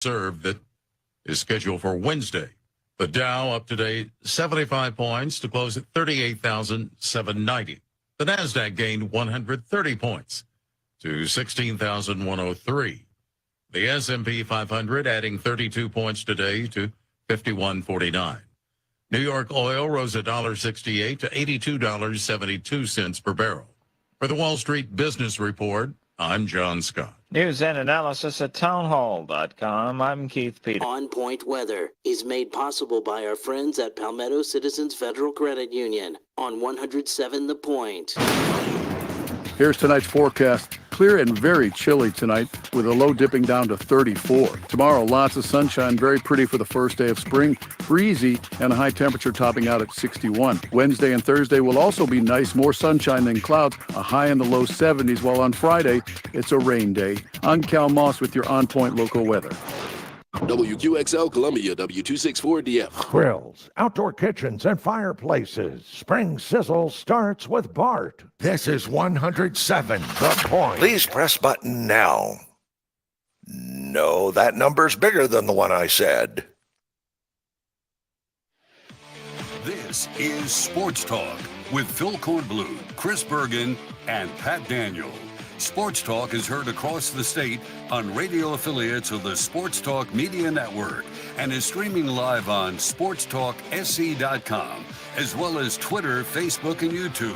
serve that is scheduled for Wednesday. The Dow up to date 75 points to close at 38,790. The Nasdaq gained 130 points to 16,103. The S&P 500 adding 32 points today to 5149. New York oil rose $1.68 to $82.72 per barrel. For the Wall Street Business Report, I'm John Scott. News and analysis at townhall.com. I'm Keith Peters. On Point Weather is made possible by our friends at Palmetto Citizens Federal Credit Union on 107 The Point. Here's tonight's forecast. Clear and very chilly tonight with a low dipping down to 34. Tomorrow, lots of sunshine, very pretty for the first day of spring. Breezy and a high temperature topping out at 61. Wednesday and Thursday will also be nice, more sunshine than clouds, a high in the low 70s, while on Friday, it's a rain day. I'm Cal Moss with your On Point local weather. WQXL Columbia, W264DF. Grills, outdoor kitchens, and fireplaces. Spring sizzle starts with Bart. This is 107 The Point. Please press button now. No, that number's bigger than the one I said. This is Sports Talk with Phil Kornblum, Chris Bergen, and Pat Daniel. Sports Talk is heard across the state on radio affiliates of the Sports Talk Media Network and is streaming live on SportsTalkSC.com, as well as Twitter, Facebook, and YouTube.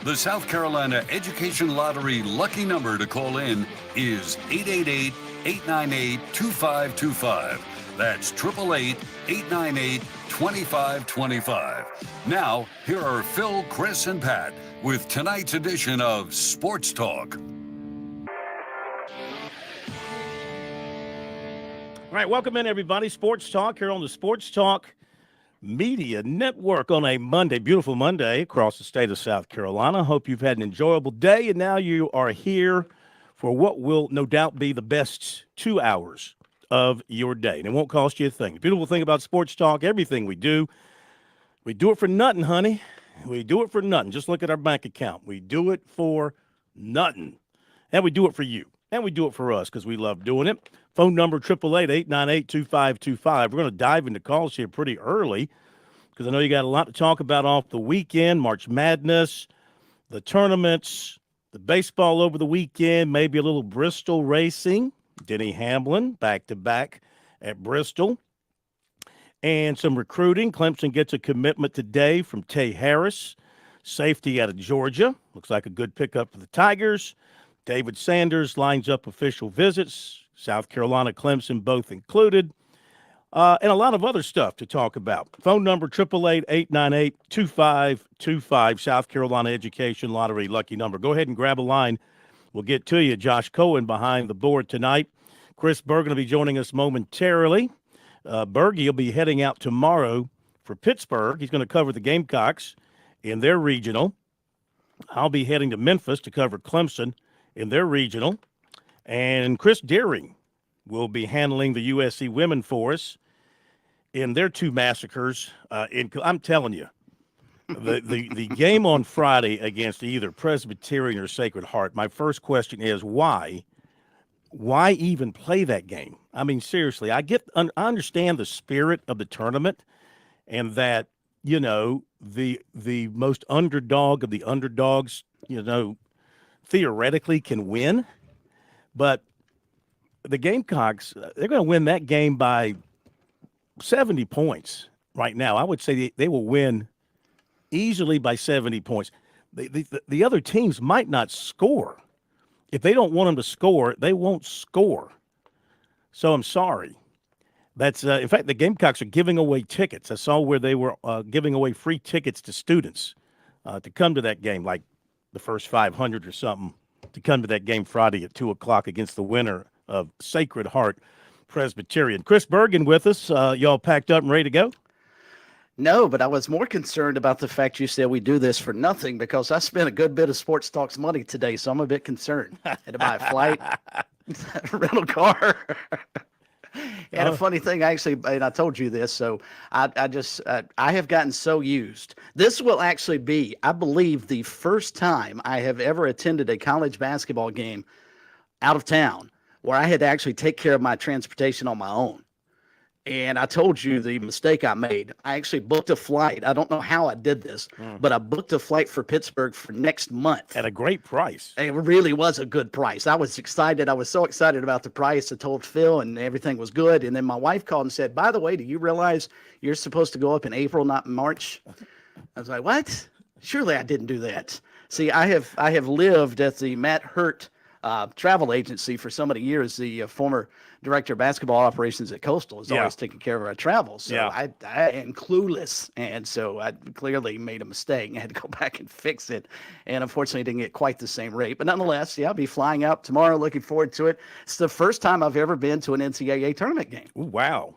The South Carolina Education Lottery lucky number to call in is 888-898-2525. That's 888-898-2525. Now, here are Phil, Chris, and Pat with tonight's edition of Sports Talk. All right, welcome in, everybody. Sports Talk here on the Sports Talk Media Network on a Monday, beautiful Monday across the state of South Carolina. Hope you've had an enjoyable day, and now you are here for what will no doubt be the best 2 hours of your day. And it won't cost you a thing. The beautiful thing about Sports Talk, everything we do it for nothing, honey. We do it for nothing. Just look at our bank account. We do it for nothing. And we do it for you. And we do it for us because we love doing it. Phone number 888-898-2525. We're going to dive into calls here pretty early because I know you got a lot to talk about off the weekend, March Madness, the tournaments, the baseball over the weekend, maybe a little Bristol racing. Denny Hamlin back-to-back at Bristol. And some recruiting. Clemson gets a commitment today from Tay Harris, safety out of Georgia. Looks like a good pickup for the Tigers. David Sanders lines up official visits, South Carolina, Clemson both included, and a lot of other stuff to talk about. Phone number 888-898-2525, South Carolina Education Lottery lucky number. Go ahead and grab a line. We'll get to you. Josh Cohen behind the board tonight. Chris Bergen will be joining us momentarily. Bergie will be heading out tomorrow for Pittsburgh. He's going to cover the Gamecocks in their regional. I'll be heading to Memphis to cover Clemson in their regional. And Chris Deering will be handling the USC women for us in their two massacres. I'm telling you, the game on Friday against either Presbyterian or Sacred Heart, my first question is why? Why even play that game? I mean, seriously, I understand the spirit of the tournament and that, you know, the most underdog of the underdogs, you know, theoretically can win. But the Gamecocks, they're going to win that game by 70 points right now. I would say they will win easily by 70 points. The other teams might not score. If they don't want them to score, they won't score. So I'm sorry. That's in fact, the Gamecocks are giving away tickets. I saw where they were giving away free tickets to students to come to that game, like the first 500 or something, to come to that game Friday at 2 o'clock against the winner of Sacred Heart Presbyterian. Chris Bergen with us. Y'all packed up and ready to go? No, but I was more concerned about the fact you said we do this for nothing because I spent a good bit of Sports Talk's money today, so I'm a bit concerned. Had to buy a flight, rental car. And a funny thing, actually, and I told you this, so I have gotten so used. This will actually be, I believe, the first time I have ever attended a college basketball game out of town where I had to actually take care of my transportation on my own. And I told you the mistake I made. I actually booked a flight. I don't know how I did this, but I booked a flight for Pittsburgh for next month. At a great price. It really was a good price. I was excited. I was so excited about the price. I told Phil, and everything was good. And then my wife called and said, by the way, do you realize you're supposed to go up in April, not in March? I was like, what? Surely I didn't do that. See, I have lived at the Matt Hurt travel agency for so many years. The former director of basketball operations at Coastal is always taking care of our travel. So I am clueless. And so I clearly made a mistake and had to go back and fix it. And unfortunately didn't get quite the same rate. But nonetheless, I'll be flying out tomorrow. Looking forward to it. It's the first time I've ever been to an NCAA tournament game. Ooh, wow.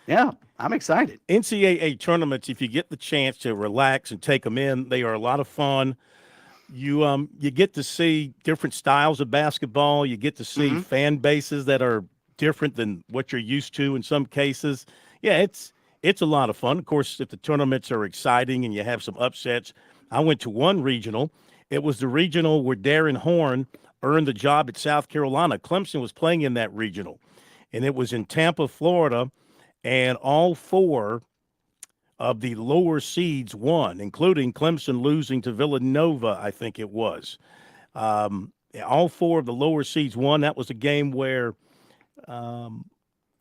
Yeah, I'm excited. NCAA tournaments, if you get the chance to relax and take them in, they are a lot of fun. You get to see different styles of basketball. You get to see fan bases that are different than what you're used to in some cases. Yeah, it's a lot of fun. Of course, if the tournaments are exciting and you have some upsets. I went to one regional. It was the regional where Darren Horn earned the job at South Carolina. Clemson was playing in that regional, and it was in Tampa, Florida, and all 4 of the lower seeds won, including Clemson losing to Villanova, I think it was. All 4 of the lower seeds won. That was a game where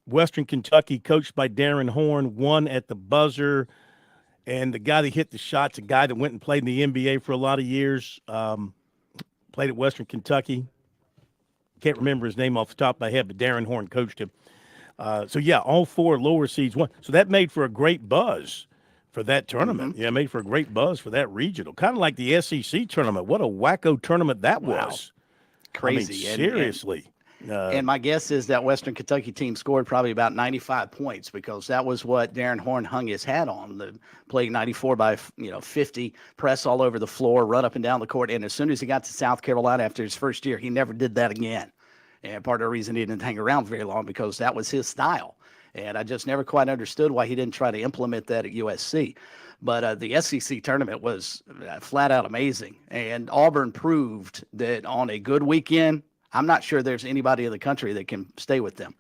Western Kentucky, coached by Darren Horn, won at the buzzer. And the guy that hit the shot's a guy that went and played in the NBA for a lot of years, played at Western Kentucky. Can't remember his name off the top of my head, but Darren Horn coached him. All 4 lower seeds won. So that made for a great buzz for that tournament. Yeah, made for a great buzz for that regional. Kind of like the SEC tournament. What a wacko tournament that was. Crazy. I mean, seriously. And my guess is that Western Kentucky team scored probably about 95 points because that was what Darren Horn hung his hat on, the playing 94 by 50, press all over the floor, run up and down the court. And as soon as he got to South Carolina after his first year, he never did that again. And part of the reason he didn't hang around very long because that was his style. And I just never quite understood why he didn't try to implement that at USC. But the SEC tournament was flat out amazing. And Auburn proved that on a good weekend, I'm not sure there's anybody in the country that can stay with them.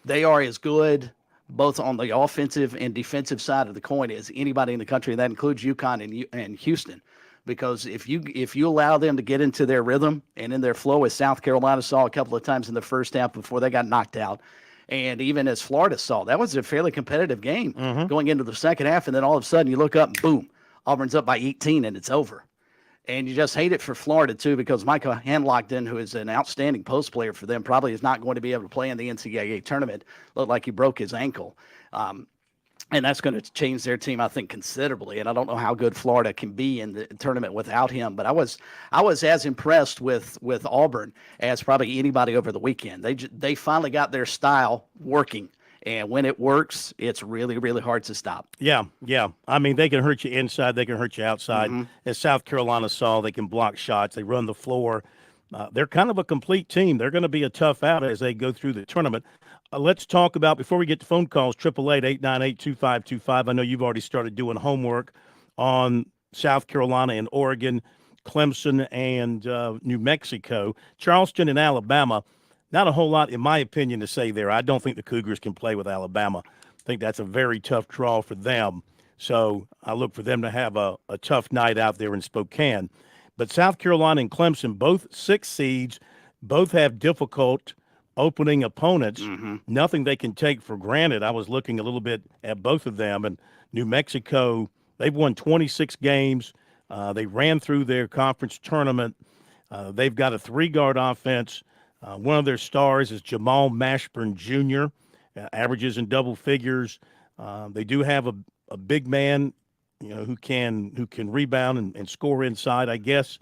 They are as good both on the offensive and defensive side of the coin as anybody in the country. That includes UConn and Houston. Because if you allow them to get into their rhythm and in their flow, as South Carolina saw a couple of times in the first half before they got knocked out, and even as Florida saw, that was a fairly competitive game going into the second half. And then all of a sudden you look up and boom, Auburn's up by 18 and it's over. And you just hate it for Florida, too, because Micah Hanlockton, who is an outstanding post player for them, probably is not going to be able to play in the NCAA tournament. Looked like he broke his ankle. And that's going to change their team, I think, considerably. And I don't know how good Florida can be in the tournament without him. But I was as impressed with Auburn as probably anybody over the weekend. They finally got their style working. And when it works, it's really, really hard to stop. Yeah. I mean, they can hurt you inside. They can hurt you outside. As South Carolina saw, they can block shots. They run the floor. They're kind of a complete team. They're going to be a tough out as they go through the tournament. Let's talk about, before we get to phone calls, 888-898-2525. I know you've already started doing homework on South Carolina and Oregon, Clemson and New Mexico, Charleston and Alabama. Not a whole lot, in my opinion, to say there. I don't think the Cougars can play with Alabama. I think that's a very tough draw for them. So I look for them to have a tough night out there in Spokane. But South Carolina and Clemson, both 6 seeds, both have difficult opening opponents. Nothing they can take for granted. I was looking a little bit at both of them. And New Mexico, they've won 26 games. They ran through their conference tournament. They've got a 3-guard offense. One of their stars is Jamal Mashburn Jr., averages in double figures. They do have a big man, who can rebound and score inside, I guess.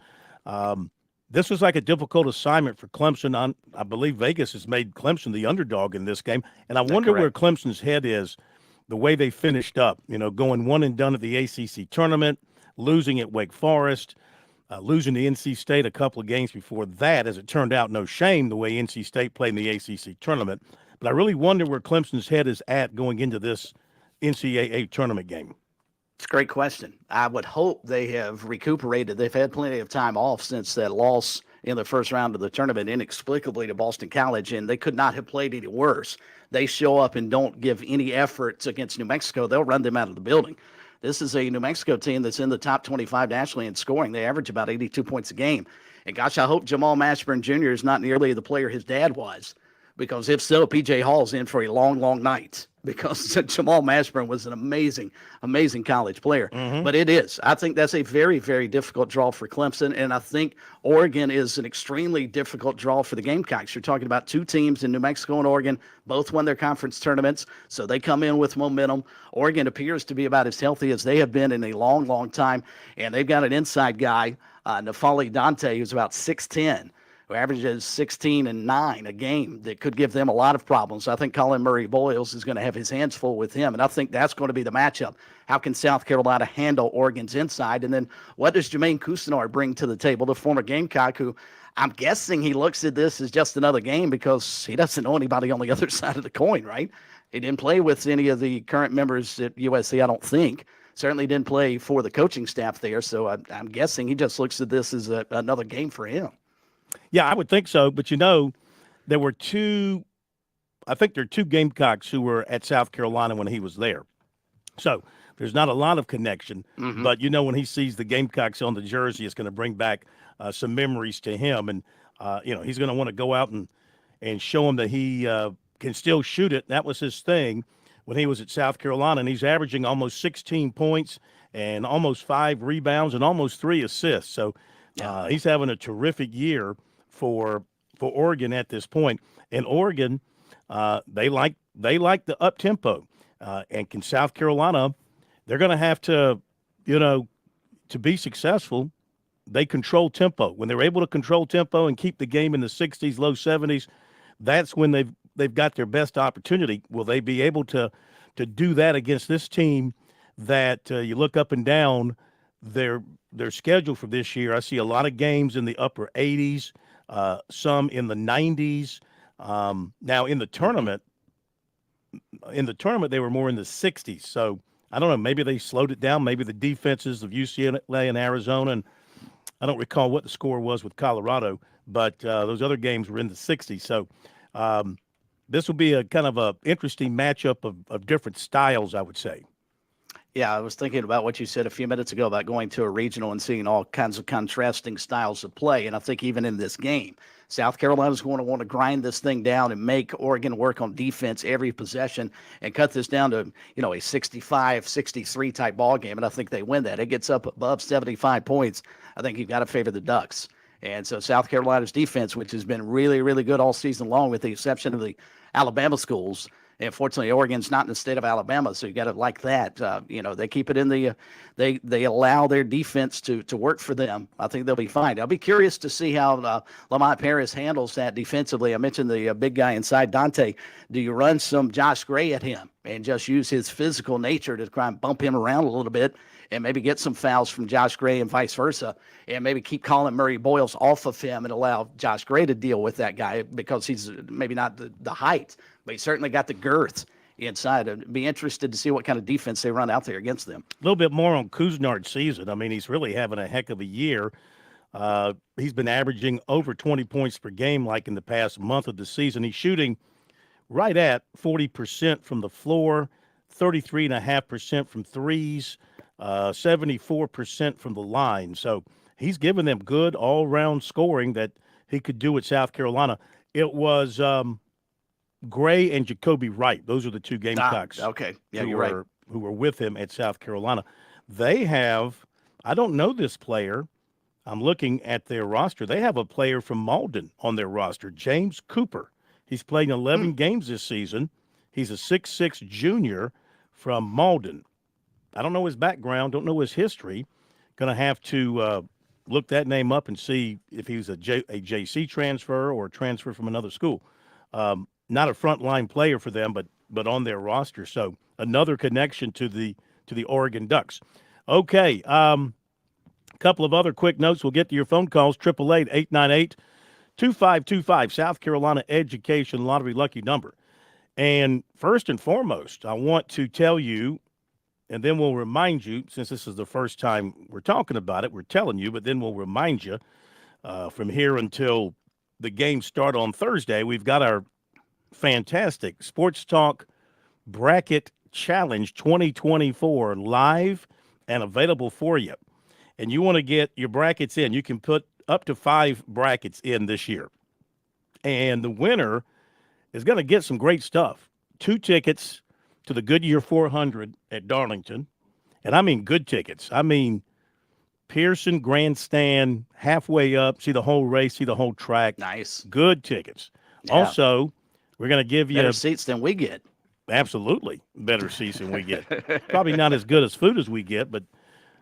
This was like a difficult assignment for Clemson. I believe Vegas has made Clemson the underdog in this game. And I wonder where Clemson's head is, the way they finished up, going one and done at the ACC tournament, losing at Wake Forest, losing to NC State a couple of games before that. As it turned out, no shame the way NC State played in the ACC tournament. But I really wonder where Clemson's head is at going into this NCAA tournament game. It's a great question. I would hope they have recuperated. They've had plenty of time off since that loss in the first round of the tournament inexplicably to Boston College, and they could not have played any worse. They show up and don't give any efforts against New Mexico, they'll run them out of the building. This is a New Mexico team that's in the top 25 nationally in scoring. They average about 82 points a game. And gosh, I hope Jamal Mashburn Jr. is not nearly the player his dad was, because if so, P.J. Hall's in for a long, long night, because Jamal Mashburn was an amazing, amazing college player. But it is. I think that's a very, very difficult draw for Clemson, and I think Oregon is an extremely difficult draw for the Gamecocks. You're talking about two teams in New Mexico and Oregon, both won their conference tournaments, so they come in with momentum. Oregon appears to be about as healthy as they have been in a long, long time, and they've got an inside guy, Nafali Dante, who's about 6'10", who averages 16 and 9 a game, that could give them a lot of problems. I think Colin Murray Boyles is going to have his hands full with him, and I think that's going to be the matchup. How can South Carolina handle Oregon's inside? And then what does Jermaine Cousineau bring to the table, the former Gamecock, who I'm guessing he looks at this as just another game because he doesn't know anybody on the other side of the coin, right? He didn't play with any of the current members at USC, I don't think. Certainly didn't play for the coaching staff there, so I'm guessing he just looks at this as another game for him. Yeah, I would think so. But, there were two Gamecocks who were at South Carolina when he was there. So there's not a lot of connection. But, when he sees the Gamecocks on the jersey, it's going to bring back some memories to him. And, he's going to want to go out and show him that he can still shoot it. That was his thing when he was at South Carolina. And he's averaging almost 16 points and almost 5 rebounds and almost 3 assists. So he's having a terrific year for Oregon at this point. And Oregon, they like the up tempo, and can South Carolina, they're going to have to, to be successful, they control tempo. When they're able to control tempo and keep the game in the 60s, low 70s, that's when they've got their best opportunity. Will they be able to do that against this team that you look up and down their schedule for this year? I see a lot of games in the upper 80s, some in the 90s. Now in the tournament, they were more in the 60s. So I don't know, maybe they slowed it down. Maybe the defenses of UCLA and Arizona, and I don't recall what the score was with Colorado, but those other games were in the 60s. So this will be a kind of a interesting matchup of different styles, I would say. Yeah, I was thinking about what you said a few minutes ago about going to a regional and seeing all kinds of contrasting styles of play. And I think even in this game, South Carolina's going to want to grind this thing down and make Oregon work on defense every possession and cut this down to, a 65, 63 type ball game. And I think they win that. It gets up above 75 points. I think you've got to favor the Ducks. And so South Carolina's defense, which has been really, really good all season long, with the exception of the Alabama schools. And fortunately, Oregon's not in the state of Alabama, so you got to like that. They keep it in the they allow their defense to work for them. I think they'll be fine. I'll be curious to see how Lamont Paris handles that defensively. I mentioned the big guy inside, Dante. Do you run some Josh Gray at him and just use his physical nature to try and bump him around a little bit and maybe get some fouls from Josh Gray and vice versa, and maybe keep Colin Murray Boyles off of him and allow Josh Gray to deal with that guy because he's maybe not the height, but he certainly got the girth inside. I'd be interested to see what kind of defense they run out there against them. A little bit more on Cousineau's season. I mean, he's really having a heck of a year. He's been averaging over 20 points per game like in the past month of the season. He's shooting right at 40% from the floor, 33.5% from threes, 74% from the line. So he's given them good all-round scoring that he could do at South Carolina. It was Gray and Jacoby Wright. Those are the two Gamecocks. Okay. Yeah, you're right. Who were with him at South Carolina. They have, I don't know this player. I'm looking at their roster. They have a player from Malden on their roster, James Cooper. He's played 11 games this season. He's a 6'6" junior from Malden. I don't know his background, don't know his history. Going to have to look that name up and see if he was a JC transfer or a transfer from another school. Not a frontline player for them, but on their roster. So another connection to the Oregon Ducks. Okay, a couple of other quick notes. We'll get to your phone calls. 888-898-2525, South Carolina Education Lottery lucky number. And first and foremost, I want to tell you, and then we'll remind you, since this is the first time we're talking about it, we're telling you, but then we'll remind you From here until the games start on Thursday, we've got our fantastic Sports Talk Bracket Challenge 2024 live and available for you. And you want to get your brackets in. You can put up to 5 brackets in this year. And the winner is going to get some great stuff. 2 tickets to the Goodyear 400 at Darlington. And I mean good tickets. I mean Pearson Grandstand, halfway up, see the whole race, see the whole track. Nice. Good tickets. Yeah. Also, we're going to give you better seats than we get. Absolutely better seats than we get. Probably not as good as food as we get, but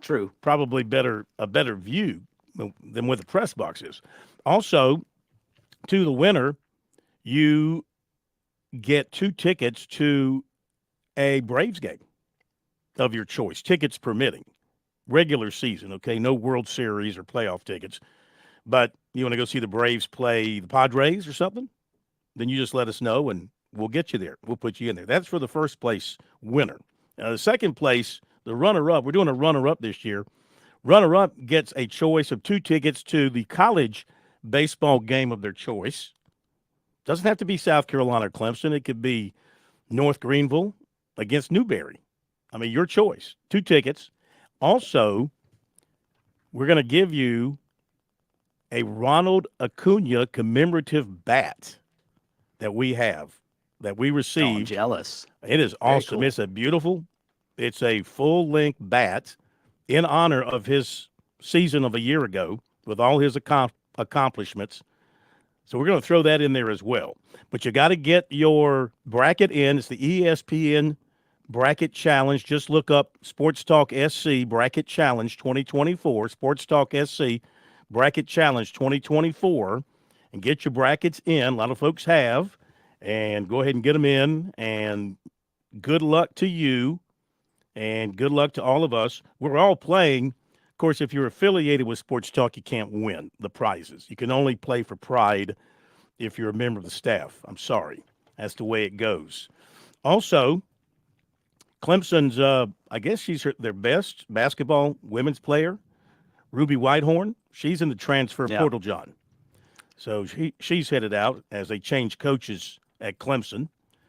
true. Probably a better view than where the press box is. Also, to the winner, you get 2 tickets to a Braves game of your choice, tickets permitting. Regular season, okay? No World Series or playoff tickets. But you want to go see the Braves play the Padres or something? Then you just let us know, and we'll get you there. We'll put you in there. That's for the first place winner. Now, the second place, the runner-up, we're doing a runner-up this year. Runner-up gets a choice of 2 tickets to the college baseball game of their choice. Doesn't have to be South Carolina or Clemson. It could be North Greenville against Newberry. I mean, your choice. 2 tickets. Also, we're going to give you a Ronald Acuna commemorative bat that we received. I'm jealous. It is awesome. Cool. It's a full-length bat in honor of his season of a year ago with all his accomplishments. So we're going to throw that in there as well. But you got to get your bracket in. It's the ESPN Bracket Challenge. Just look up SportsTalkSC Bracket Challenge 2024, SportsTalkSC Bracket Challenge 2024, and get your brackets in. A lot of folks have, and go ahead and get them in, and good luck to you, and good luck to all of us. We're all playing. Of course, if you're affiliated with Sports Talk, you can't win the prizes. You can only play for pride if you're a member of the staff. I'm sorry. That's the way it goes. Also, Clemson's, I guess she's their best basketball women's player, Ruby Whitehorn. She's in the transfer portal, John. So she's headed out as they change coaches at Clemson.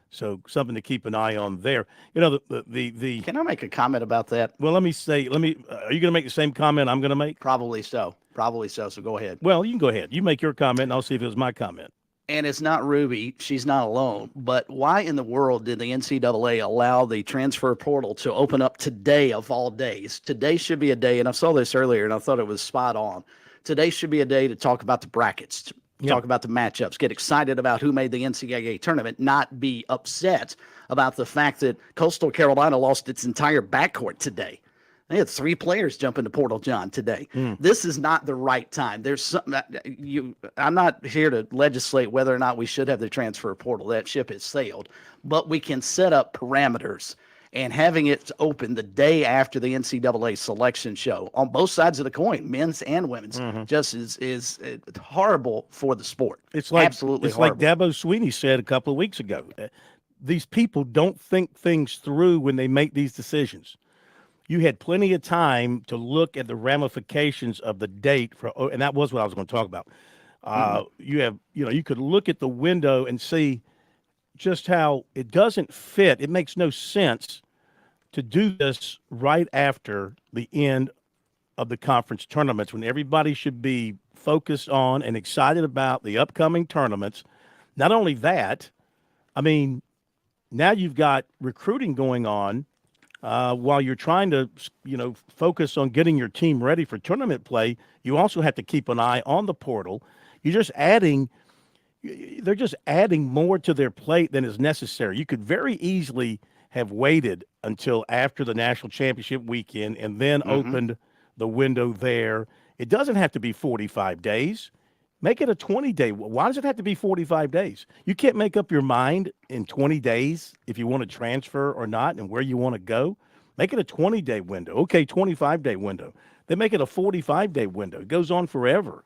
So something to keep an eye on there. You know, the Can I make a comment about that? Well, are you going to make the same comment I'm going to make? Probably so. So go ahead. Well, you can go ahead. You make your comment, and I'll see if it was my comment. And it's not Ruby. She's not alone. But why in the world did the NCAA allow the transfer portal to open up today of all days? Today should be a day, and I saw this earlier, and I thought it was spot on. Today should be a day to talk about the brackets, talk about the matchups, get excited about who made the NCAA tournament, not be upset about the fact that Coastal Carolina lost its entire backcourt today. They had 3 players jump into portal, John, today. This is not the right time. There's something I'm not here to legislate whether or not we should have the transfer portal. That ship has sailed. But we can set up parameters, and having it open the day after the NCAA selection show on both sides of the coin, men's and women's, just is horrible for the sport. It's like absolutely it's horrible. like Dabo Sweeney said a couple of weeks ago. These people don't think things through when they make these decisions. You had plenty of time to look at the ramifications of the date and that was what I was going to talk about. You could look at the window and see just how it doesn't fit. It makes no sense to do this right after the end of the conference tournaments when everybody should be focused on and excited about the upcoming tournaments. Not only that, I mean, now you've got recruiting going on. While you're trying to, focus on getting your team ready for tournament play, you also have to keep an eye on the portal. They're just adding more to their plate than is necessary. You could very easily have waited until after the national championship weekend and then opened the window there. It doesn't have to be 45 days. Make it a 20-day. Why does it have to be 45 days? You can't make up your mind in 20 days if you want to transfer or not and where you want to go. Make it a 20-day window. Okay, 25-day window. Then make it a 45-day window. It goes on forever.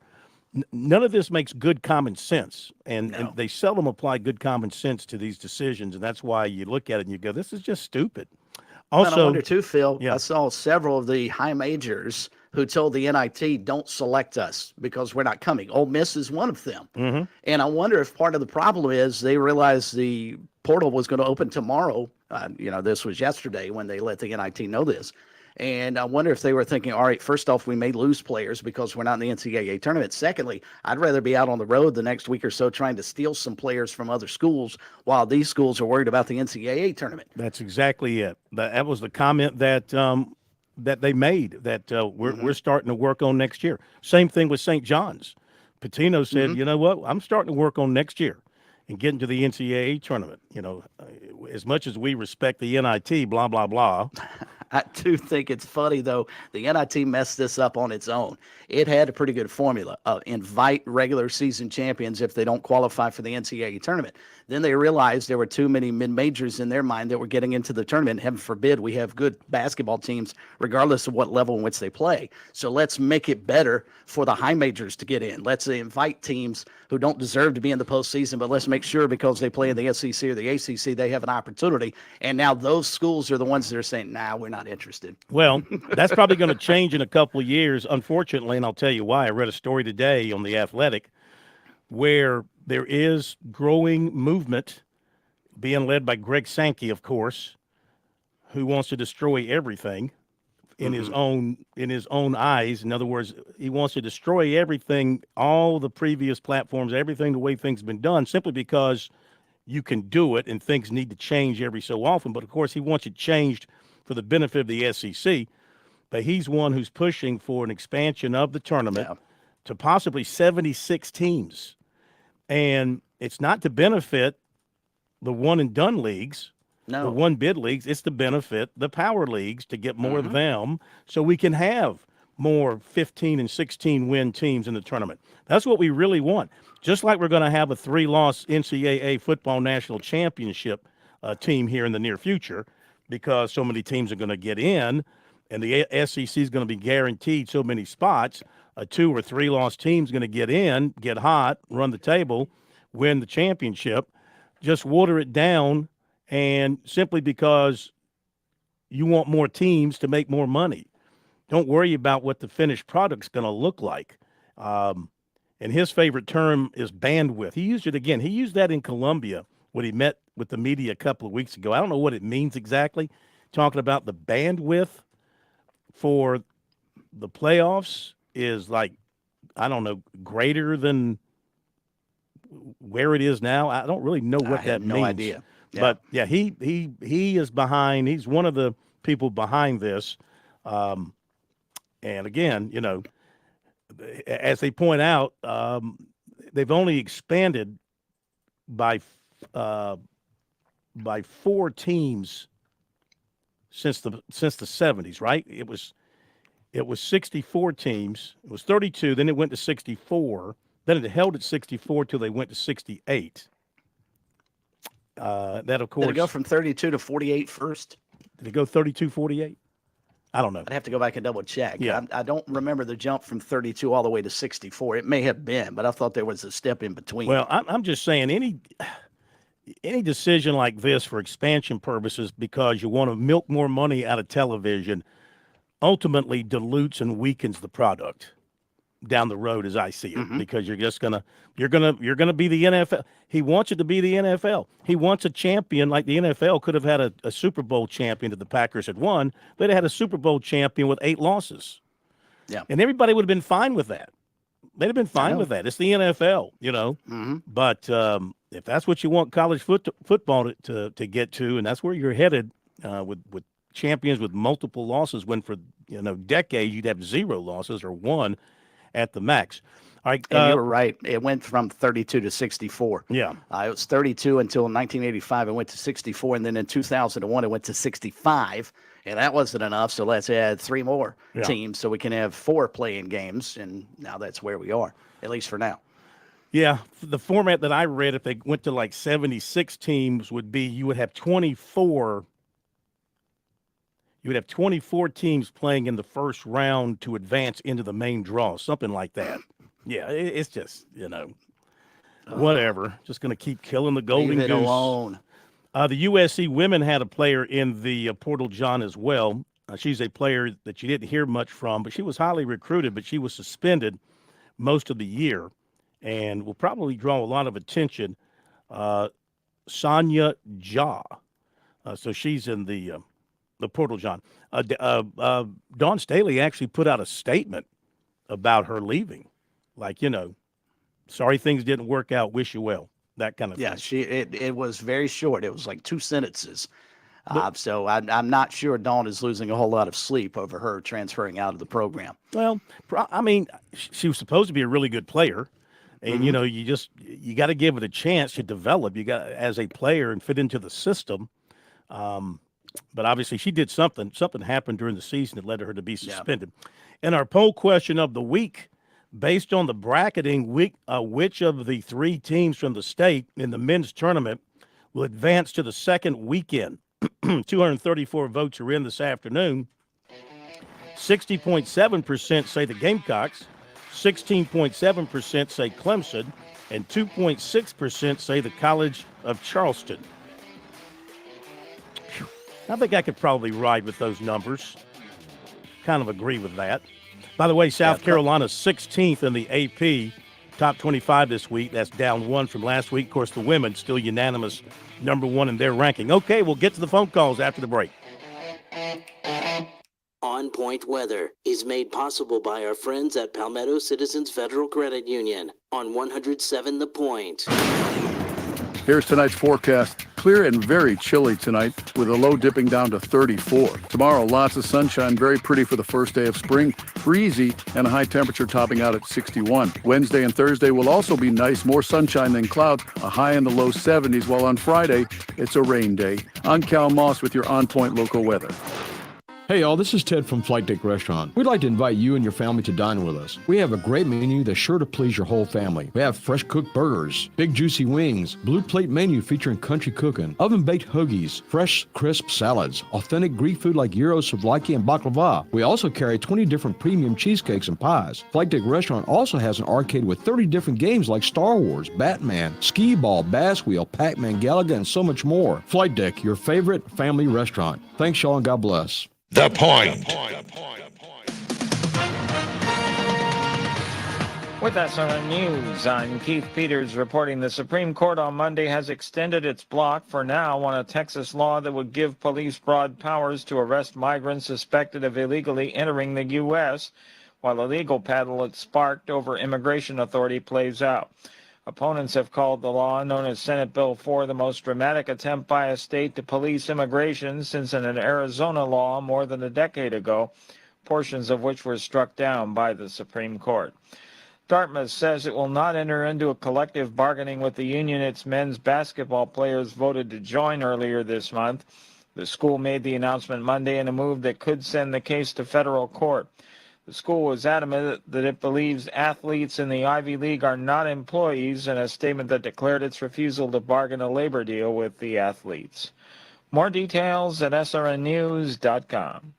None of this makes good common sense, and they seldom apply good common sense to these decisions, and that's why you look at it and you go, this is just stupid. Also, I wonder too, Phil, I saw several of the high majors who told the NIT, don't select us because we're not coming. Ole Miss is one of them. And I wonder if part of the problem is they realized the portal was going to open tomorrow. This was yesterday when they let the NIT know this. And I wonder if they were thinking, all right, first off, we may lose players because we're not in the NCAA tournament. Secondly, I'd rather be out on the road the next week or so trying to steal some players from other schools while these schools are worried about the NCAA tournament. That's exactly it. That was the comment that they made, that we're starting to work on next year. Same thing with St. John's. Patino said, you know what, I'm starting to work on next year and getting to the NCAA tournament. As much as we respect the NIT, blah, blah, blah. I do think it's funny, though. The NIT messed this up on its own. It had a pretty good formula. Invite regular season champions if they don't qualify for the NCAA tournament. Then they realized there were too many mid-majors in their mind that were getting into the tournament. Heaven forbid we have good basketball teams regardless of what level in which they play. So let's make it better for the high majors to get in. Let's invite teams who don't deserve to be in the postseason, but let's make sure because they play in the SEC or the ACC, they have an opportunity. And now those schools are the ones that are saying, nah, we're not interested. Well, that's probably going to change in a couple of years, unfortunately, and I'll tell you why. I read a story today on The Athletic where there is growing movement being led by Greg Sankey, of course, who wants to destroy everything in his own eyes. In other words, he wants to destroy everything, all the previous platforms, everything the way things have been done, simply because you can do it and things need to change every so often. But of course, he wants it changed for the benefit of the SEC. But he's one who's pushing for an expansion of the tournament to possibly 76 teams. And it's not to benefit the one and done leagues, the one bid leagues. It's to benefit the power leagues to get more of them so we can have more 15 and 16 win teams in the tournament. That's what we really want. Just like we're going to have a 3-loss NCAA football national championship team here in the near future because so many teams are going to get in and the SEC is going to be guaranteed so many spots. A 2 or 3-loss team is going to get in, get hot, run the table, win the championship. Just water it down, and simply because you want more teams to make more money. Don't worry about what the finished product's going to look like. And his favorite term is bandwidth. He used it again. He used that in Columbia when he met with the media a couple of weeks ago. I don't know what it means exactly, talking about the bandwidth for the playoffs is like, I don't know, greater than where it is now. I don't really know what that means. No idea. Yeah. But yeah, he is behind. He's one of the people behind this. And again, as they point out, they've only expanded by 4 teams since the 70s, right? It was 64 teams. It was 32. Then it went to 64. Then it held at 64 till they went to 68. That, of course. Did it go from 32 to 48 first? Did it go 32, 48? I don't know. I'd have to go back and double check. Yeah. I don't remember the jump from 32 all the way to 64. It may have been, but I thought there was a step in between. Well, I'm just saying any decision like this for expansion purposes because you want to milk more money out of television ultimately dilutes and weakens the product down the road as I see it, because you're gonna be the NFL. He wants it to be the NFL. He wants a champion like the NFL could have had a Super Bowl champion that the Packers had won. They'd have had a Super Bowl champion with 8 losses. Yeah. And everybody would have been fine with that. They'd have been fine with that. It's the NFL, But if that's what you want college football to get to, and that's where you're headed with champions with multiple losses, when for decades you'd have 0 losses or 1 at the max. All right, and you were right. It went from 32 to 64. Yeah. It was 32 until 1985. It went to 64, and then in 2001 it went to 65, and that wasn't enough. So let's add 3 more teams so we can have 4 playing games, and now that's where we are, at least for now. Yeah, the format that I read, if they went to like 76 teams, would be you would have 24. You would have 24 teams playing in the first round to advance into the main draw, something like that. Yeah, it's just, whatever. Just going to keep killing the golden goose. Leave it alone. The USC women had a player in the portal, John, as well. She's a player that you didn't hear much from, but she was highly recruited, but she was suspended most of the year and will probably draw a lot of attention. Sonia Ja. So she's in the portal, John. Dawn Staley actually put out a statement about her leaving. Like, sorry things didn't work out, wish you well, that kind of thing. Yeah, it was very short. It was like 2 sentences. So I'm not sure Dawn is losing a whole lot of sleep over her transferring out of the program. Well, I mean, she was supposed to be a really good player. And, you got to give it a chance to develop. You got as a player and fit into the system. But obviously she did something. Something happened during the season that led her to be suspended. Yeah. And our poll question of the week, based on the bracketing, which of the 3 teams from the state in the men's tournament will advance to the second weekend? 234 votes are in this afternoon. 60.7% say the Gamecocks, 16.7% say Clemson, and 2.6% say the College of Charleston. I think I could probably ride with those numbers. Kind of agree with that. By the way, South Carolina's 16th in the AP top 25 this week. That's down 1 from last week. Of course, the women still unanimous number 1 in their ranking. Okay, we'll get to the phone calls after the break. On Point Weather is made possible by our friends at Palmetto Citizens Federal Credit Union on 107 The Point. Here's tonight's forecast. Clear and very chilly tonight with a low dipping down to 34. Tomorrow, lots of sunshine, very pretty for the first day of spring. Breezy and a high temperature topping out at 61. Wednesday and Thursday will also be nice, more sunshine than clouds, a high in the low 70s, while on Friday, it's a rain day. I'm Cal Moss with your On Point local weather. Hey y'all, this is Ted from Flight Deck Restaurant. We'd like to invite you and your family to dine with us. We have a great menu that's sure to please your whole family. We have fresh cooked burgers, big juicy wings, blue plate menu featuring country cooking, oven baked hoagies, fresh crisp salads, authentic Greek food like gyros, souvlaki, and baklava. We also carry 20 different premium cheesecakes and pies. Flight Deck Restaurant also has an arcade with 30 different games like Star Wars, Batman, Skee Ball, Bass Wheel, Pac-Man, Galaga, and so much more. Flight Deck, your favorite family restaurant. Thanks y'all and God bless. The Point. With SRN News, I'm Keith Peters reporting the Supreme Court on Monday has extended its block for now on a Texas law that would give police broad powers to arrest migrants suspected of illegally entering the U.S., while a legal battle it sparked over immigration authority plays out. Opponents have called the law, known as Senate Bill 4, the most dramatic attempt by a state to police immigration since an Arizona law more than a decade ago, portions of which were struck down by the Supreme Court. Dartmouth says it will not enter into a collective bargaining with the union its men's basketball players voted to join earlier this month. The school made the announcement Monday in a move that could send the case to federal court. The school was adamant that it believes athletes in the Ivy League are not employees in a statement that declared its refusal to bargain a labor deal with the athletes. More details at srnnews.com.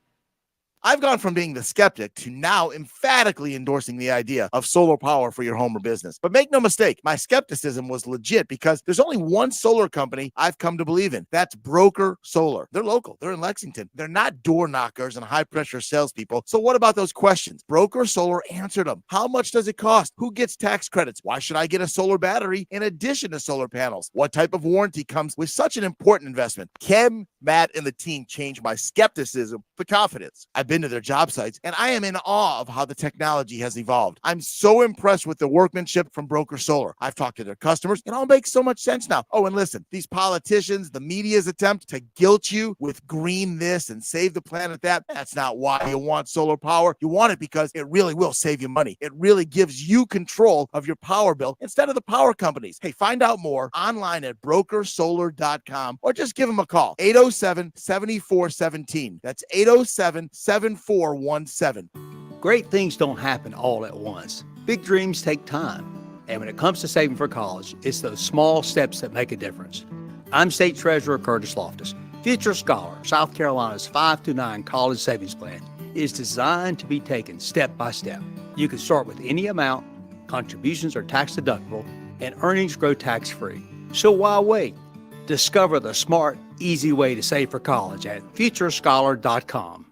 I've gone from being the skeptic to now emphatically endorsing the idea of solar power for your home or business. But make no mistake, my skepticism was legit because there's only one solar company I've come to believe in. That's Broker Solar. They're local. They're in Lexington. They're not door knockers and high-pressure salespeople. So what about those questions? Broker Solar answered them. How much does it cost? Who gets tax credits? Why should I get a solar battery in addition to solar panels? What type of warranty comes with such an important investment? Kim, Matt, and the team changed my skepticism to confidence. I've been to their job sites, and I am in awe of how the technology has evolved. I'm so impressed with the workmanship from Broker Solar. I've talked to their customers. It all makes so much sense now. Oh, and listen, these politicians, the media's attempt to guilt you with green this and save the planet that, that's not why you want solar power. You want it because it really will save you money. It really gives you control of your power bill instead of the power companies. Hey, find out more online at brokersolar.com or just give them a call. 807-7417. That's 807-7417. Great things don't happen all at once. Big dreams take time. And when it comes to saving for college, it's those small steps that make a difference. I'm State Treasurer Curtis Loftus. Future Scholar, South Carolina's 5-9 college savings plan, is designed to be taken step by step. You can start with any amount, contributions are tax deductible, and earnings grow tax-free. So why wait? Discover the smart, easy way to save for college at futurescholar.com.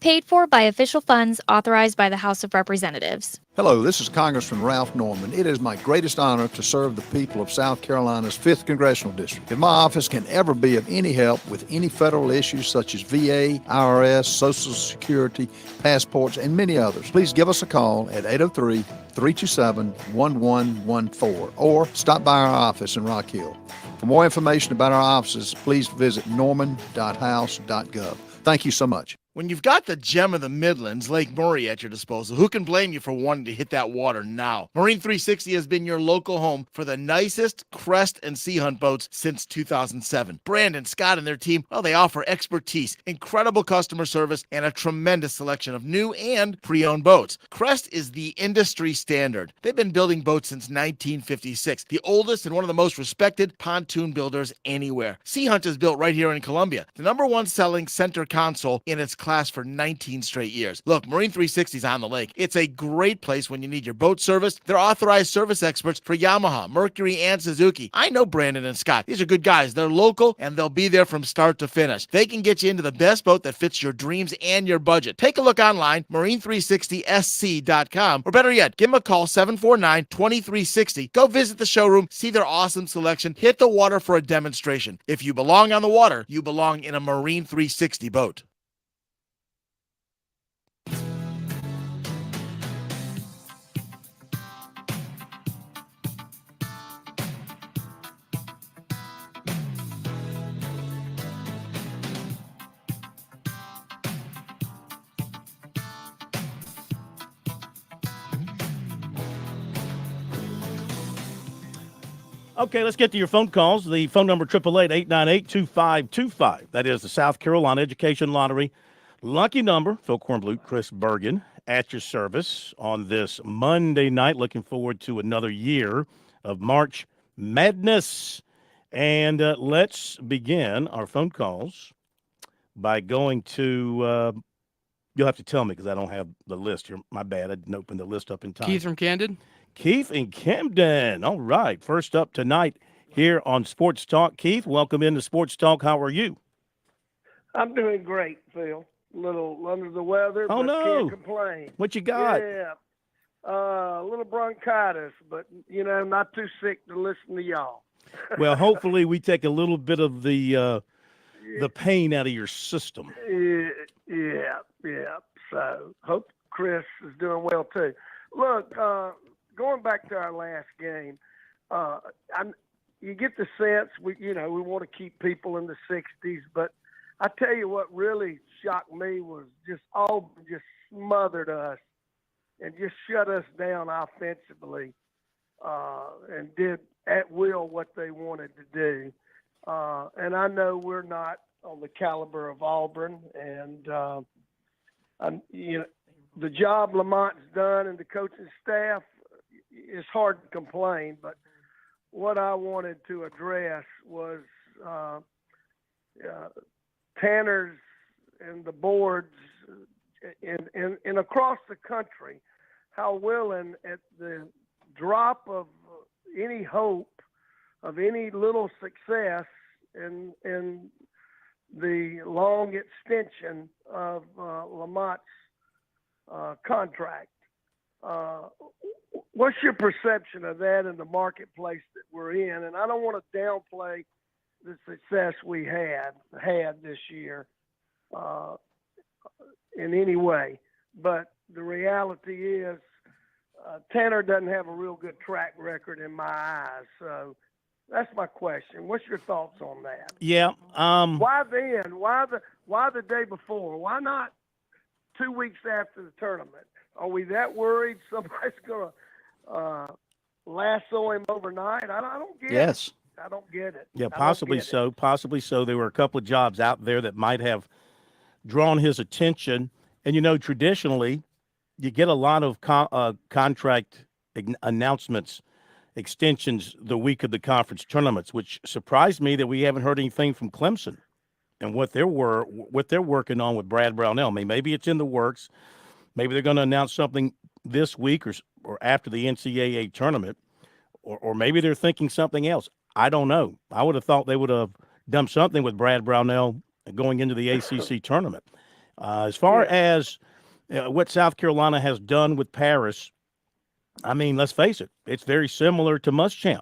Paid for by official funds authorized by the House of Representatives. Hello, this is Congressman Ralph Norman. It is my greatest honor to serve the people of South Carolina's 5th Congressional District. If my office can ever be of any help with any federal issues such as VA, IRS, Social Security, passports, and many others, please give us a call at 803-327-1114 or stop by our office in Rock Hill. For more information about our offices, please visit norman.house.gov. Thank you so much. When you've got the gem of the Midlands, Lake Murray, at your disposal, who can blame you for wanting to hit that water now? Marine 360 has been your local home for the nicest crest and sea hunt boats since 2007. Brandon, Scott, and their team, well, they offer expertise, incredible customer service, and a tremendous selection of new and pre-owned boats. Crest is the industry standard. They've been building boats since 1956, the oldest and one of the most respected pontoon builders anywhere. Sea Hunt is built right here in Columbia, the #1 selling center console in its class for 19 straight years. Look, Marine 360 is on the lake. It's a great place when you need your boat service. They're authorized service experts for Yamaha, Mercury, and Suzuki. I know Brandon and Scott. These are good guys. They're local, and they'll be there from start to finish. They can get you into the best boat that fits your dreams and your budget. Take a look online, marine360sc.com, or better yet, give them a call, 749-2360. Go visit the showroom, see their awesome selection, hit the water for a demonstration. If you belong on the water, you belong in a Marine 360 boat. Okay, let's get to your phone calls. The phone number, 888-898-2525. That is the South Carolina Education Lottery. Lucky number, Phil Kornblut, Chris Bergen, at your service on this Monday night. Looking forward to another year of March Madness. And let's begin our phone calls by going to, you'll have to tell me because I don't have the list here. My bad, I didn't open the list up in time. Keith from Camden. Keith in Camden. All right. First up tonight here on Sports Talk. Keith, welcome into Sports Talk. How are you? I'm doing great, Phil. A little under the weather, Oh, but no. can't complain. What you got? Yeah. A little bronchitis, but, not too sick to listen to y'all. Well, hopefully we take a little bit of the pain out of your system. Yeah. So hope Chris is doing well, too. Look, going back to our last game, you get the sense we want to keep people in the 60s, but I tell you what really shocked me was just Auburn just smothered us and just shut us down offensively and did at will what they wanted to do. And I know we're not on the caliber of Auburn, and the job Lamont's done and the coaching staff, it's hard to complain, but what I wanted to address was Tanner's and the boards and across the country, how willing at the drop of any hope of any little success in the long extension of Lamont's contract. What's your perception of that in the marketplace that we're in? And I don't want to downplay the success we had this year in any way, but the reality is Tanner doesn't have a real good track record in my eyes. So that's my question. What's your thoughts on that? Yeah. Why then? Why the day before? Why not 2 weeks after the tournament? Are we that worried somebody's going to lasso him overnight? I don't get it. I don't get it. Yeah, possibly so. Possibly so. There were a couple of jobs out there that might have drawn his attention. And, traditionally, you get a lot of contract announcements, extensions the week of the conference tournaments, which surprised me that we haven't heard anything from Clemson and what they're working on with Brad Brownell. I mean, maybe it's in the works. Maybe they're going to announce something this week or after the NCAA tournament, or maybe they're thinking something else. I don't know. I would have thought they would have done something with Brad Brownell going into the ACC tournament. As far as what South Carolina has done with Paris, I mean, let's face it, it's very similar to Muschamp.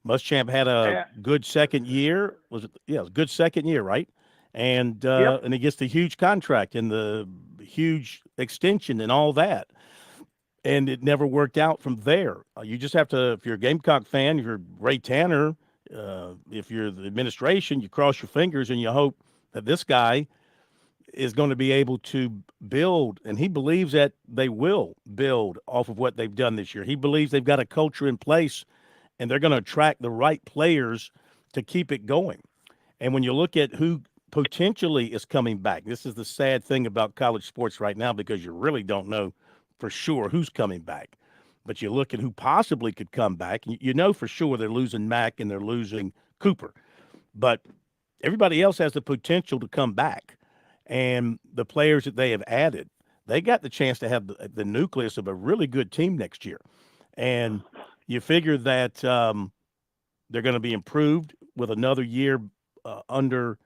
Muschamp had a good second year. Was it? Yeah, it was a good second year, right? And and he gets the huge contract and the huge extension and all that. And it never worked out from there. You just have to, if you're a Gamecock fan, if you're Ray Tanner, if you're the administration, you cross your fingers and you hope that this guy is going to be able to build, and he believes that they will build off of what they've done this year. He believes they've got a culture in place, and they're going to attract the right players to keep it going. And when you look at who potentially is coming back, this is the sad thing about college sports right now, because you really don't know for sure who's coming back. But you look at who possibly could come back, and you know for sure they're losing Mack and they're losing Cooper. But everybody else has the potential to come back. And the players that they have added, they got the chance to have the nucleus of a really good team next year. And you figure that they're going to be improved with another year under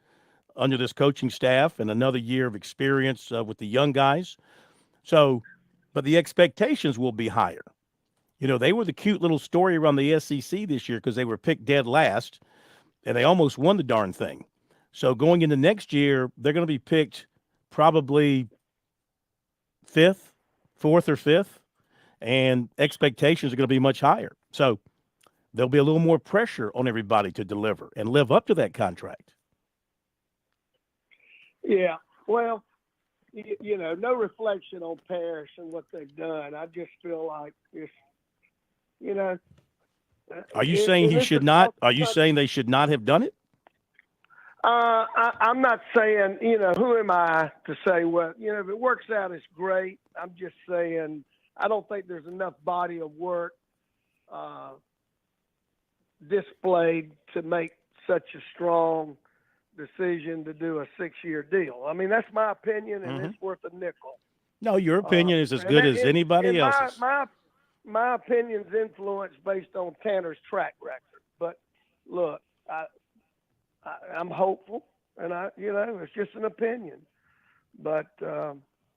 this coaching staff and another year of experience with the young guys. So, but the expectations will be higher. You know, they were the cute little story around the SEC this year because they were picked dead last, and they almost won the darn thing. So going into next year, they're going to be picked probably fourth or fifth, and expectations are going to be much higher. So there'll be a little more pressure on everybody to deliver and live up to that contract. Yeah, well, you know, no reflection on Paris and what they've done. I just feel like it's, you know. Are you saying he should not? Are you saying they should not have done it? I'm not saying, you know, who am I to say, well, you know, if it works out, it's great. I'm just saying I don't think there's enough body of work displayed to make such a strong decision to do a 6-year deal. I mean, that's my opinion, and it's worth a nickel. No, your opinion is as good as anybody else's. My opinion's influenced based on Tanner's track record. But look, I'm hopeful, and you know, it's just an opinion. But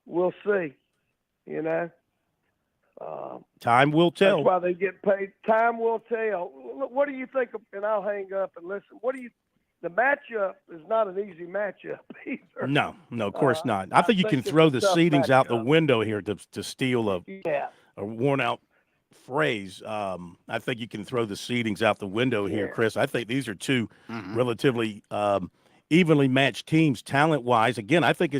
we'll see. You know. Time will tell. That's why they get paid. Time will tell. Look, what do you think? And I'll hang up and listen. What do you? The matchup is not an easy matchup either. No, of course not. I think you can throw the seedings out the window here to steal a worn-out phrase. I think you can throw the seedings out the window here, Chris. I think these are two relatively evenly matched teams talent-wise. Again, I think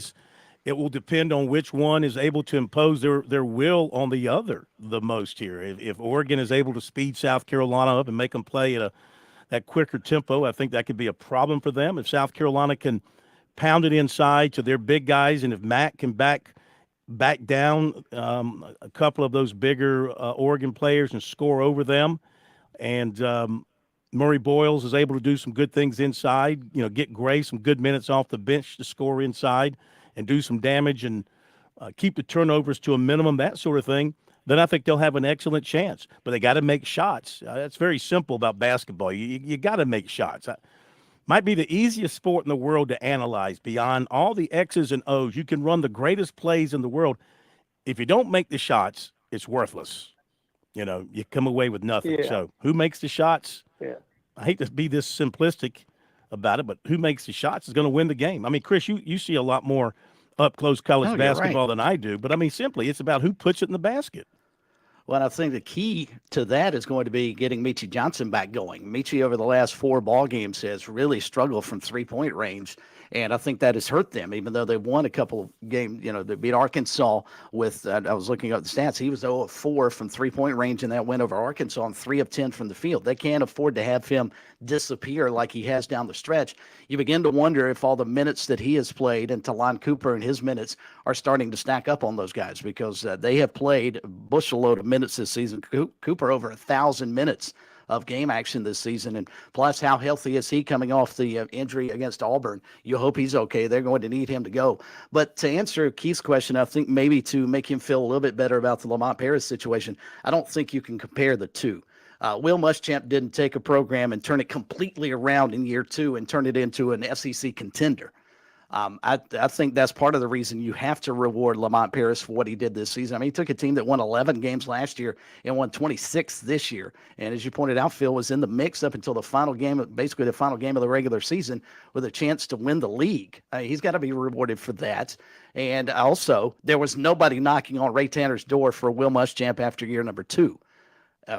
it will depend on which one is able to impose their will on the other the most here. If Oregon is able to speed South Carolina up and make them play at that quicker tempo, I think that could be a problem for them. If South Carolina can pound it inside to their big guys, and if Matt can back down a couple of those bigger Oregon players and score over them, and Murray Boyles is able to do some good things inside, you know, get Gray some good minutes off the bench to score inside and do some damage and keep the turnovers to a minimum, that sort of thing, then I think they'll have an excellent chance. But they got to make shots. That's very simple about basketball. You got to make shots. Might be the easiest sport in the world to analyze beyond all the X's and O's. You can run the greatest plays in the world. If you don't make the shots, it's worthless. You know, you come away with nothing. Yeah. So who makes the shots? Yeah. I hate to be this simplistic about it, but who makes the shots is going to win the game. I mean, Chris, you see a lot more up-close college basketball than I do, but I mean, simply, it's about who puts it in the basket. Well, I think the key to that is going to be getting Meechie Johnson back going. Meechie, over the last 4 ball games, has really struggled from three-point range, and I think that has hurt them, even though they've won a couple of games. You know, they beat Arkansas with, I was looking up the stats, he was 0 of 4 from three-point range in that win over Arkansas and 3 of 10 from the field. They can't afford to have him disappear like he has down the stretch. You begin to wonder if all the minutes that he has played and Talon Cooper and his minutes are starting to stack up on those guys, because they have played a bushel load of minutes this season. Cooper over 1,000 minutes of game action this season, and plus, how healthy is he coming off the injury against Auburn? You hope he's okay. They're going to need him to go. But to answer Keith's question, I think maybe to make him feel a little bit better about the Lamont Paris situation, I don't think you can compare the two. Will Muschamp didn't take a program and turn it completely around in year 2 and turn it into an SEC contender. I think that's part of the reason you have to reward Lamont Paris for what he did this season. I mean, he took a team that won 11 games last year and won 26 this year. And as you pointed out, Phil was in the mix up until the final game, basically the final game of the regular season, with a chance to win the league. He's got to be rewarded for that. And also, there was nobody knocking on Ray Tanner's door for Will Muschamp after year number 2.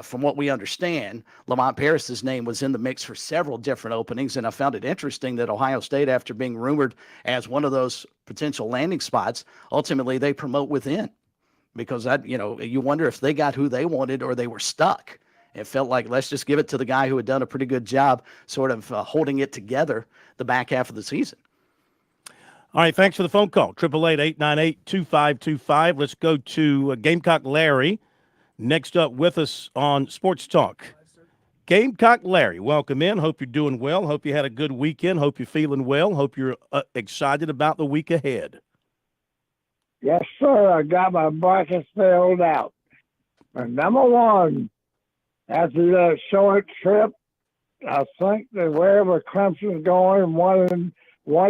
From what we understand, Lamont Paris's name was in the mix for several different openings, and I found it interesting that Ohio State, after being rumored as one of those potential landing spots, ultimately they promote within, because you wonder if they got who they wanted or they were stuck. It felt like, let's just give it to the guy who had done a pretty good job sort of holding it together the back half of the season. All right, thanks for the phone call. 888-898-2525. Let's go to Gamecock Larry. Next up with us on Sports Talk, Gamecock Larry. Welcome in. Hope you're doing well. Hope you had a good weekend. Hope you're feeling well. Hope you're excited about the week ahead. Yes, sir. I got my brackets filled out. And number one, after that short trip, I think that wherever Clemson's going, one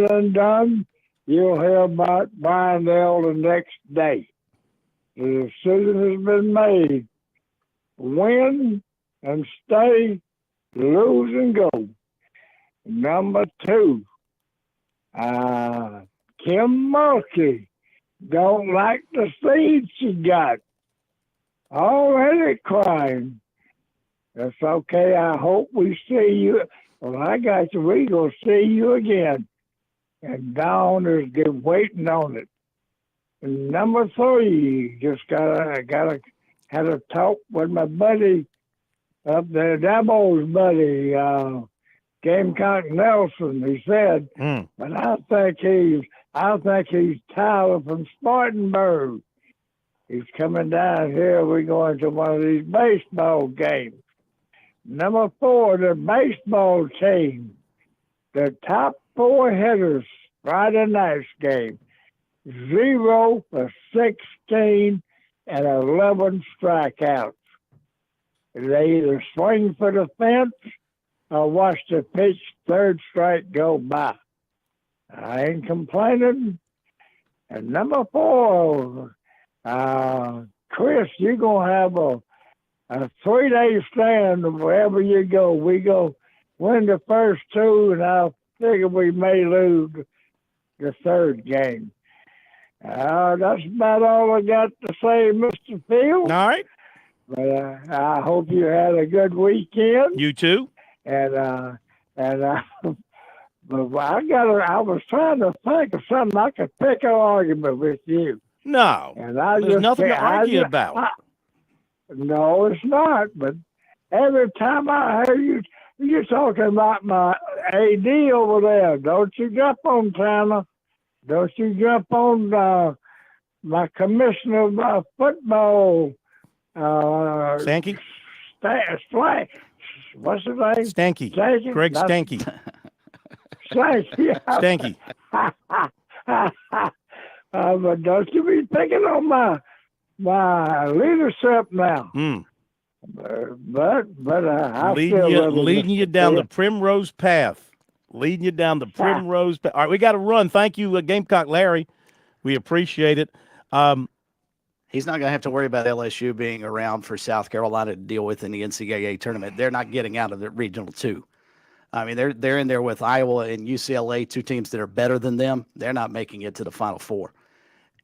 and done, you'll hear about Bryandale the next day. The decision has been made. Win and stay, lose and go. Number two, Kim Mulkey don't like the seed she got. Already crying. That's okay. I hope we see you. Well, I got you. We gonna see you again. And Dawn is waiting on it. And number three, just had a talk with my buddy up there, Dabo's buddy, Gamecock Nelson. He said, but I think he's Tyler from Spartanburg. He's coming down here. We're going to one of these baseball games. Number four, the baseball team, the top 4 hitters Friday night's game. 0 for 16 and 11 strikeouts. They either swing for the fence or watch the pitch third strike go by. I ain't complaining. And number 4, Chris, you're going to have a 3-day stand wherever you go. We go win the first 2, and I figure we may lose the third game. That's about all I got to say, Mr. Field. All right. But I hope you had a good weekend. You too. And but I was trying to think of something I could pick an argument with you. No. And there's nothing to argue about. No, it's not. But every time I hear you talking about my AD over there, don't you jump on Tanner. Don't you jump on my commissioner of football. Stanky? What's his name? Stanky. Greg Stanky. Stanky. But don't you be picking on my leadership now. But I leading you down the primrose path. Leading you down the primrose path. All right, we got to run. Thank you, Gamecock Larry. We appreciate it. He's not going to have to worry about LSU being around for South Carolina to deal with in the NCAA tournament. They're not getting out of the Regional 2. I mean, they're in there with Iowa and UCLA, 2 teams that are better than them. They're not making it to the Final Four.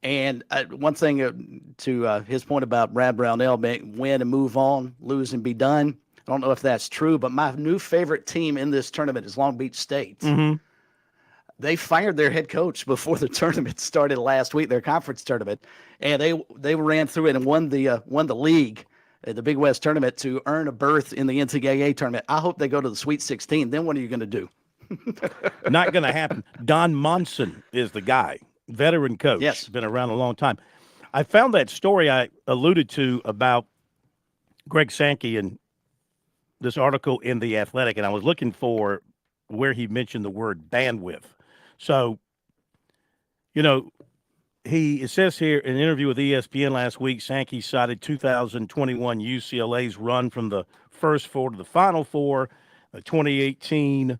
And one thing to his point about Brad Brownell, win and move on, lose and be done. I don't know if that's true, but my new favorite team in this tournament is Long Beach State. Mm-hmm. They fired their head coach before the tournament started last week, their conference tournament, and they ran through it and won the league, the Big West tournament, to earn a berth in the NCAA tournament. I hope they go to the Sweet 16. Then what are you going to do? Not going to happen. Don Monson is the guy, veteran coach. Yes, been around a long time. I found that story I alluded to about Greg Sankey and this article in The Athletic, and I was looking for where he mentioned the word bandwidth. So, it says here in an interview with ESPN last week, Sankey cited 2021 UCLA's run from the first 4 to the Final Four, 2018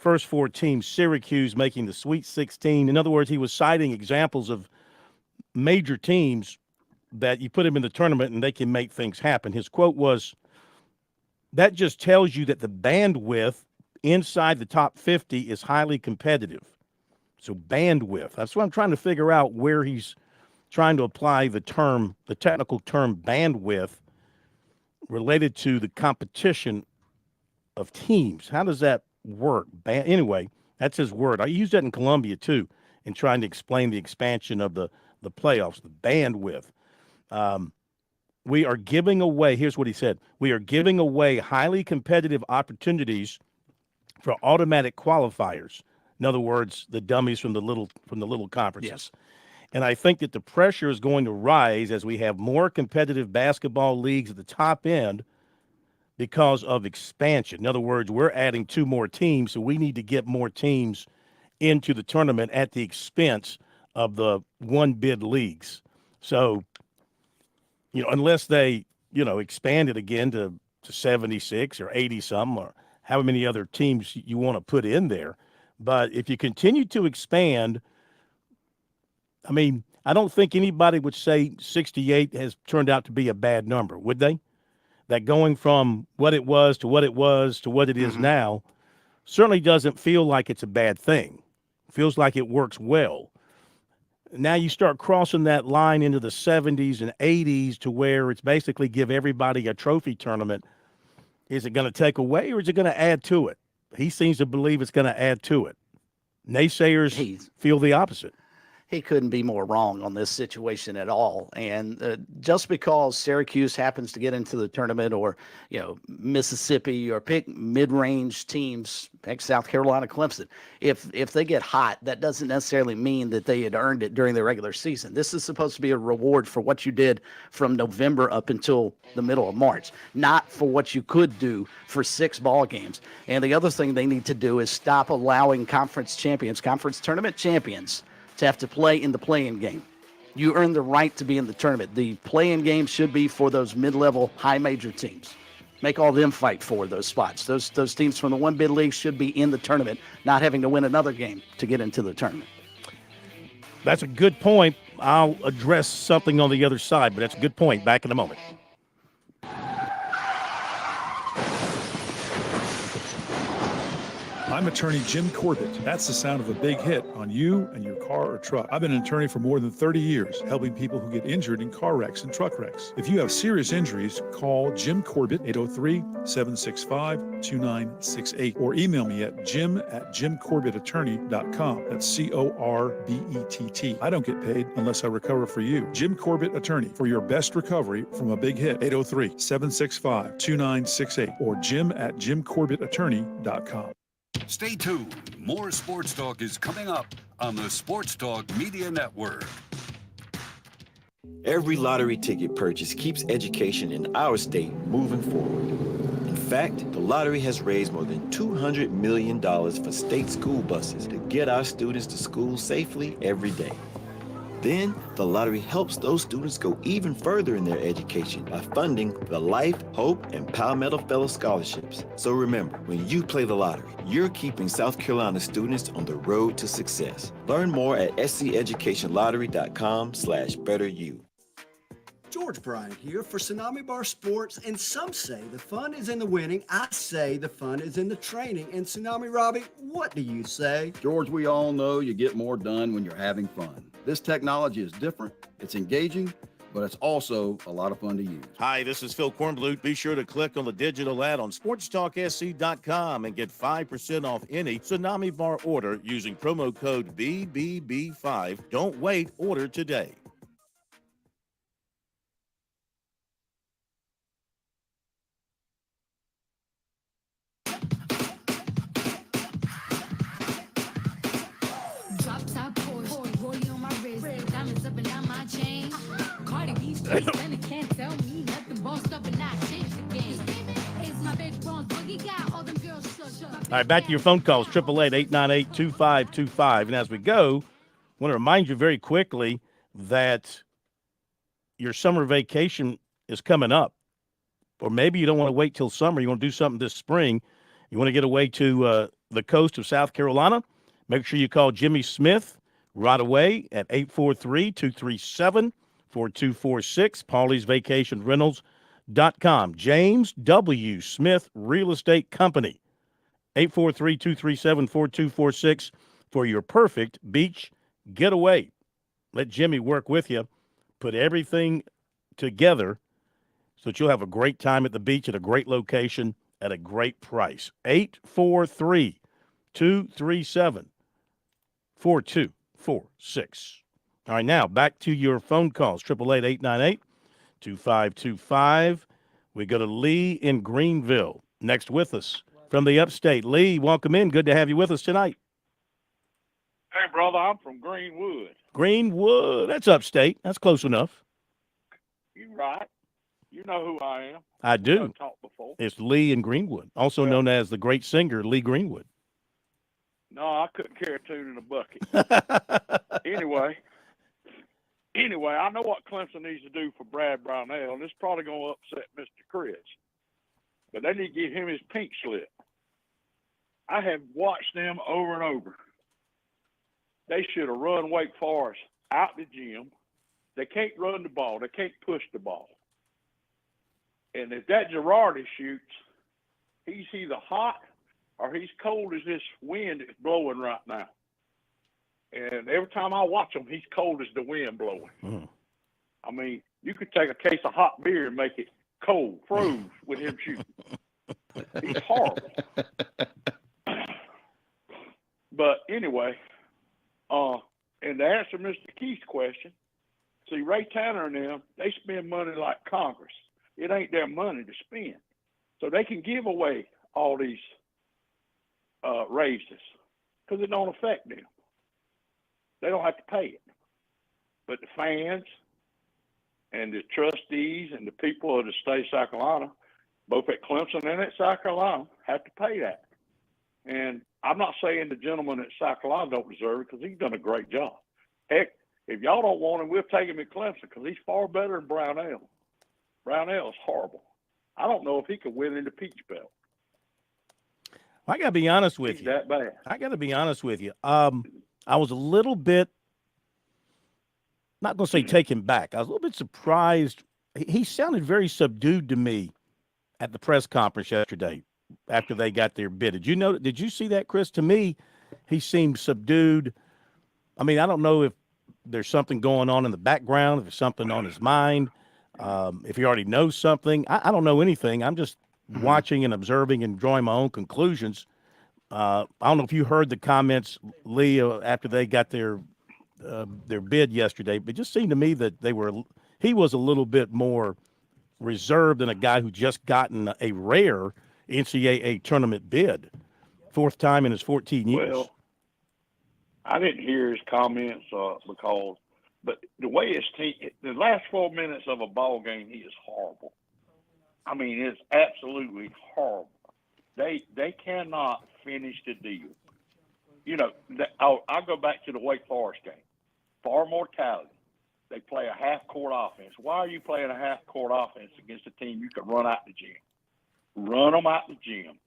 first four teams, Syracuse making the Sweet 16. In other words, he was citing examples of major teams that you put them in the tournament and they can make things happen. His quote was, "That just tells you that the bandwidth inside the top 50 is highly competitive." So bandwidth, that's what I'm trying to figure out, where he's trying to apply the technical term bandwidth related to the competition of teams. How does that work? Anyway, that's his word. I use that in Columbia too, in trying to explain the expansion of the playoffs, the bandwidth. We are giving away, here's what he said, we are giving away highly competitive opportunities for automatic qualifiers. In other words, the dummies from the little conferences. Yes. And I think that the pressure is going to rise as we have more competitive basketball leagues at the top end because of expansion. In other words, we're adding 2 more teams, so we need to get more teams into the tournament at the expense of the one-bid leagues. So, unless they, expand it again to 76 or 80-some or how many other teams you want to put in there. But if you continue to expand, I mean, I don't think anybody would say 68 has turned out to be a bad number, would they? That going from what it was to what it was to what it is now certainly doesn't feel like it's a bad thing. Feels like it works well. Now you start crossing that line into the 70s and 80s to where it's basically give everybody a trophy tournament. Is it going to take away or is it going to add to it? He seems to believe it's going to add to it. Naysayers feel the opposite. He couldn't be more wrong on this situation at all. And just because Syracuse happens to get into the tournament, or Mississippi, or pick mid-range teams, heck, South Carolina, Clemson, if they get hot, that doesn't necessarily mean that they had earned it during the regular season. This is supposed to be a reward for what you did from November up until the middle of March, not for what you could do for 6 ball games. And the other thing they need to do is stop allowing conference tournament champions, to have to play in the play-in game. You earn the right to be in the tournament. The play-in game should be for those mid-level, high-major teams. Make all them fight for those spots. Those teams from the one-bid league should be in the tournament, not having to win another game to get into the tournament. That's a good point. I'll address something on the other side, but that's a good point. Back in a moment. I'm attorney Jim Corbett. That's the sound of a big hit on you and your car or truck. I've been an attorney for more than 30 years, helping people who get injured in car wrecks and truck wrecks. If you have serious injuries, call Jim Corbett, 803-765-2968, or email me at jim@jimcorbettattorney.com. That's CORBETT. I don't get paid unless I recover for you. Jim Corbett Attorney, for your best recovery from a big hit, 803-765-2968, or jim@jimcorbettattorney.com. Stay tuned. More Sports Talk is coming up on the Sports Talk Media Network. Every lottery ticket purchase keeps education in our state moving forward. In fact, the lottery has raised more than $200 million for state school buses to get our students to school safely every day. Then, the lottery helps those students go even further in their education by funding the Life, Hope, and Palmetto Fellow Scholarships. So remember, when you play the lottery, you're keeping South Carolina students on the road to success. Learn more at sceducationlottery.com/betteryou. George Bryant here for Tsunami Bar Sports, and some say the fun is in the winning. I say the fun is in the training. And Tsunami Robbie, what do you say? George, we all know you get more done when you're having fun. This technology is different, it's engaging, but it's also a lot of fun to use. Hi, this is Phil Kornblut. Be sure to click on the digital ad on SportsTalkSC.com and get 5% off any Tsunami Bar order using promo code BBB5. Don't wait, order today. All right, back to your phone calls, 888-898-2525. And as we go, I want to remind you very quickly that your summer vacation is coming up. Or maybe you don't want to wait till summer. You want to do something this spring. You want to get away to the coast of South Carolina, make sure you call Jimmy Smith right away at 843-237-4246, Paulie'sVacationRentals.com. James W. Smith Real Estate Company, 843-237-4246 for your perfect beach getaway. Let Jimmy work with you, put everything together so that you'll have a great time at the beach at a great location at a great price. 843-237-4246. All right, now back to your phone calls. 888-898-2525. We go to Lee in Greenville next with us from the upstate. Lee, welcome in. Good to have you with us tonight. Hey, brother, I'm from Greenwood. Greenwood, that's upstate. That's close enough. You right. You know who I am. I do. We've talked before. It's Lee in Greenwood, also known as the great singer Lee Greenwood. No, I couldn't carry a tune in a bucket. Anyway, I know what Clemson needs to do for Brad Brownell, and it's probably going to upset Mr. Chris. But they need to give him his pink slip. I have watched them over and over. They should have run Wake Forest out the gym. They can't run the ball. They can't push the ball. And if that Girardi shoots, he's either hot or he's cold as this wind that's blowing right now. And every time I watch him, he's cold as the wind blowing. I mean, you could take a case of hot beer and make it cold, froze with him shooting. He's horrible. But anyway, and to answer Mr. Keith's question, see, Ray Tanner and them, they spend money like Congress. It ain't their money to spend. So they can give away all these raises because it don't affect them. They don't have to pay it. But the fans and the trustees and the people of the state of South Carolina, both at Clemson and at South Carolina, have to pay that. And I'm not saying the gentleman at South Carolina don't deserve it because he's done a great job. Heck, if y'all don't want him, we'll take him at Clemson because he's far better than Brownell. Brownell is horrible. I don't know if he could win in the Peach Belt. I got to be honest with you. That bad. I got to be honest with you. I was a little bit, not going to say taken back. I was a little bit surprised. He sounded very subdued to me at the press conference yesterday after they got their bid. Did you see that, Chris? To me, he seemed subdued. I mean, I don't know if there's something going on in the background, if there's something on his mind, if he already knows something. I don't know anything. I'm just watching and observing and drawing my own conclusions. I don't know if you heard the comments, Lee, after they got their bid yesterday, but it just seemed to me that he was a little bit more reserved than a guy who just gotten a rare NCAA tournament bid, fourth time in his 14 years. Well, I didn't hear his comments but the way his team, the last 4 minutes of a ball game, he is horrible. I mean, it's absolutely horrible. They cannot finish the deal. You know, I'll go back to the Wake Forest game. Far mortality. They play a half-court offense. Why are you playing a half-court offense against a team you can run out the gym? Run them out the gym.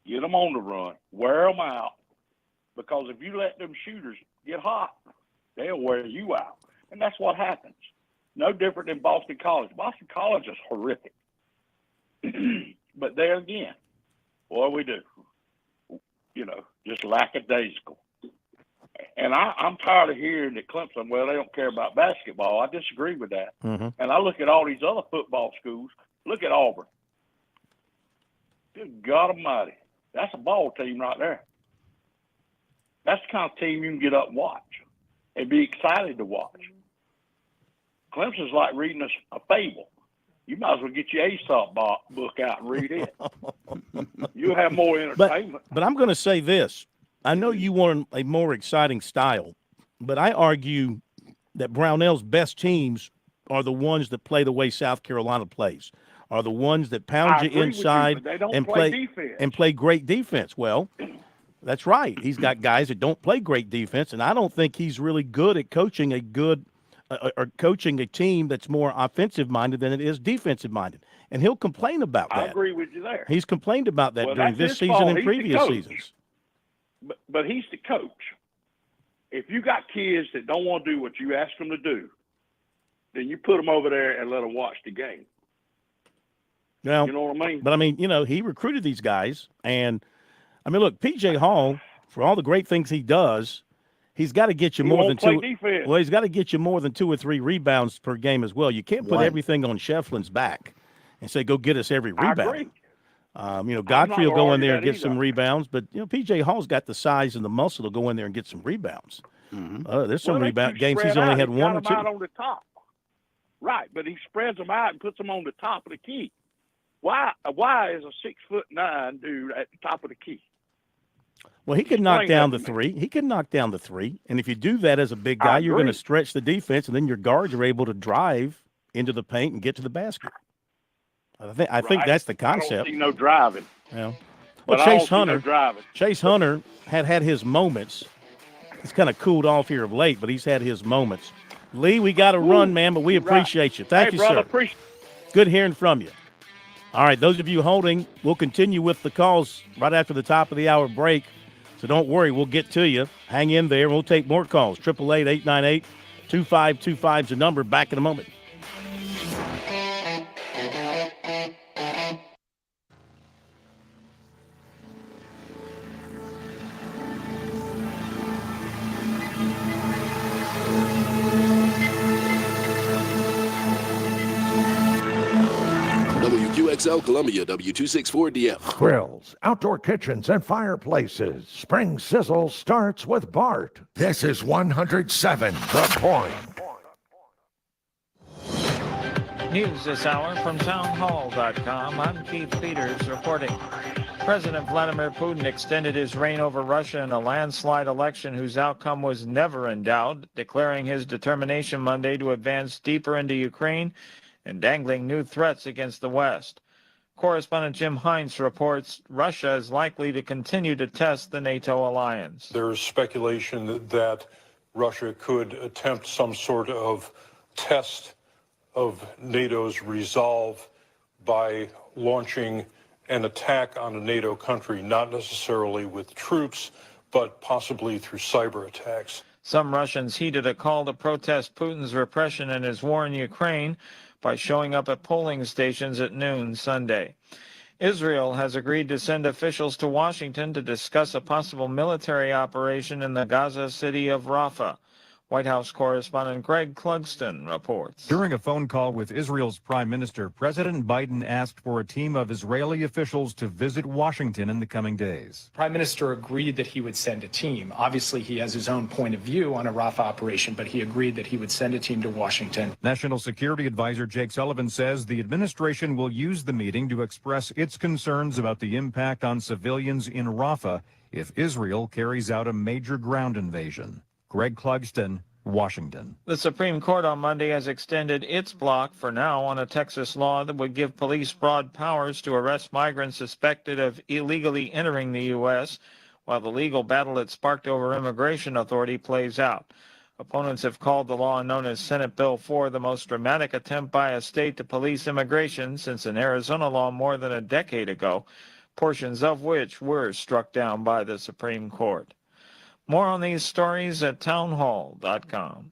Get them on the run. Wear them out. Because if you let them shooters get hot, they'll wear you out. And that's what happens. No different than Boston College. Boston College is horrific. But there again, what do we do? You know, just lackadaisical. And I'm tired of hearing that Clemson, well, they don't care about basketball. I disagree with that. Mm-hmm. And I look at all these other football schools. Look at Auburn. Good God Almighty. That's a ball team right there. That's the kind of team you can get up and watch and be excited to watch. Clemson's like reading a fable. You might as well get your Aesop book out and read it. You'll have more entertainment. But I'm going to say this. I know you want a more exciting style, but I argue that Brownell's best teams are the ones that play the way South Carolina plays, are the ones that pound you inside and play great defense. Well, that's right. He's got guys that don't play great defense, and I don't think he's really good at coaching a good are coaching a team that's more offensive minded than it is defensive minded, and he'll complain about that. I agree with you there. He's complained about that Well, during that's this his season fault. and He's the previous coach. seasons. But he's the coach. If you got kids that don't want to do what you ask them to do, then you put them over there and let them watch the game. Well, you know what I mean? But I mean, he recruited these guys, and I mean, look, PJ Hall, for all the great things he does, he's got to get you more than two. Defense. Well, he's got to get you more than 2 or 3 rebounds per game as well. You can't put everything on Shefflin's back and say, "Go get us every rebound." I agree. Godfrey will go in there and get either. some rebounds, but PJ Hall's got the size and the muscle to go in there and get some rebounds. There's some rebound games he's only had 1 or 2. Out on the top. Right, but he spreads them out and puts them on the top of the key. Why is a 6'9" dude at the top of the key? Well, he could knock down the three. He can knock down the three. And if you do that as a big guy, you're going to stretch the defense, and then your guards are able to drive into the paint and get to the basket. I think that's the concept. I don't see no driving. Yeah. Well, Chase Hunter had his moments. He's kind of cooled off here of late, but he's had his moments. Lee, we got to run, man, but we appreciate you. Thank you, brother, sir. Good hearing from you. All right, those of you holding, we'll continue with the calls right after the top of the hour break. So don't worry, we'll get to you. Hang in there. We'll take more calls. 888-898-2525 is the number. Back in a moment. WQXL Columbia, W264DM. Grills, outdoor kitchens, and fireplaces. Spring Sizzle starts with Bart. This is 107 The Point. News this hour from townhall.com. I'm Keith Peters reporting. President Vladimir Putin extended his reign over Russia in a landslide election whose outcome was never in doubt, declaring his determination Monday to advance deeper into Ukraine and dangling new threats against the West. Correspondent Jim Hines reports Russia is likely to continue to test the NATO alliance. There's speculation that Russia could attempt some sort of test of NATO's resolve by launching an attack on a NATO country, not necessarily with troops, but possibly through cyber attacks. Some Russians heeded a call to protest Putin's repression in his war in Ukraine by showing up at polling stations at noon Sunday. Israel has agreed to send officials to Washington to discuss a possible military operation in the Gaza city of Rafah. White House correspondent Greg Clugston reports. During a phone call with Israel's prime minister, President Biden asked for a team of Israeli officials to visit Washington in the coming days. Prime Minister agreed that he would send a team. Obviously, he has his own point of view on a Rafah operation, but he agreed that he would send a team to Washington. National Security Advisor Jake Sullivan says the administration will use the meeting to express its concerns about the impact on civilians in Rafah if Israel carries out a major ground invasion. Greg Clugston, Washington. The Supreme Court on Monday has extended its block for now on a Texas law that would give police broad powers to arrest migrants suspected of illegally entering the U.S. while the legal battle it sparked over immigration authority plays out. Opponents have called the law known as Senate Bill 4 the most dramatic attempt by a state to police immigration since an Arizona law more than a decade ago, portions of which were struck down by the Supreme Court. More on these stories at townhall.com.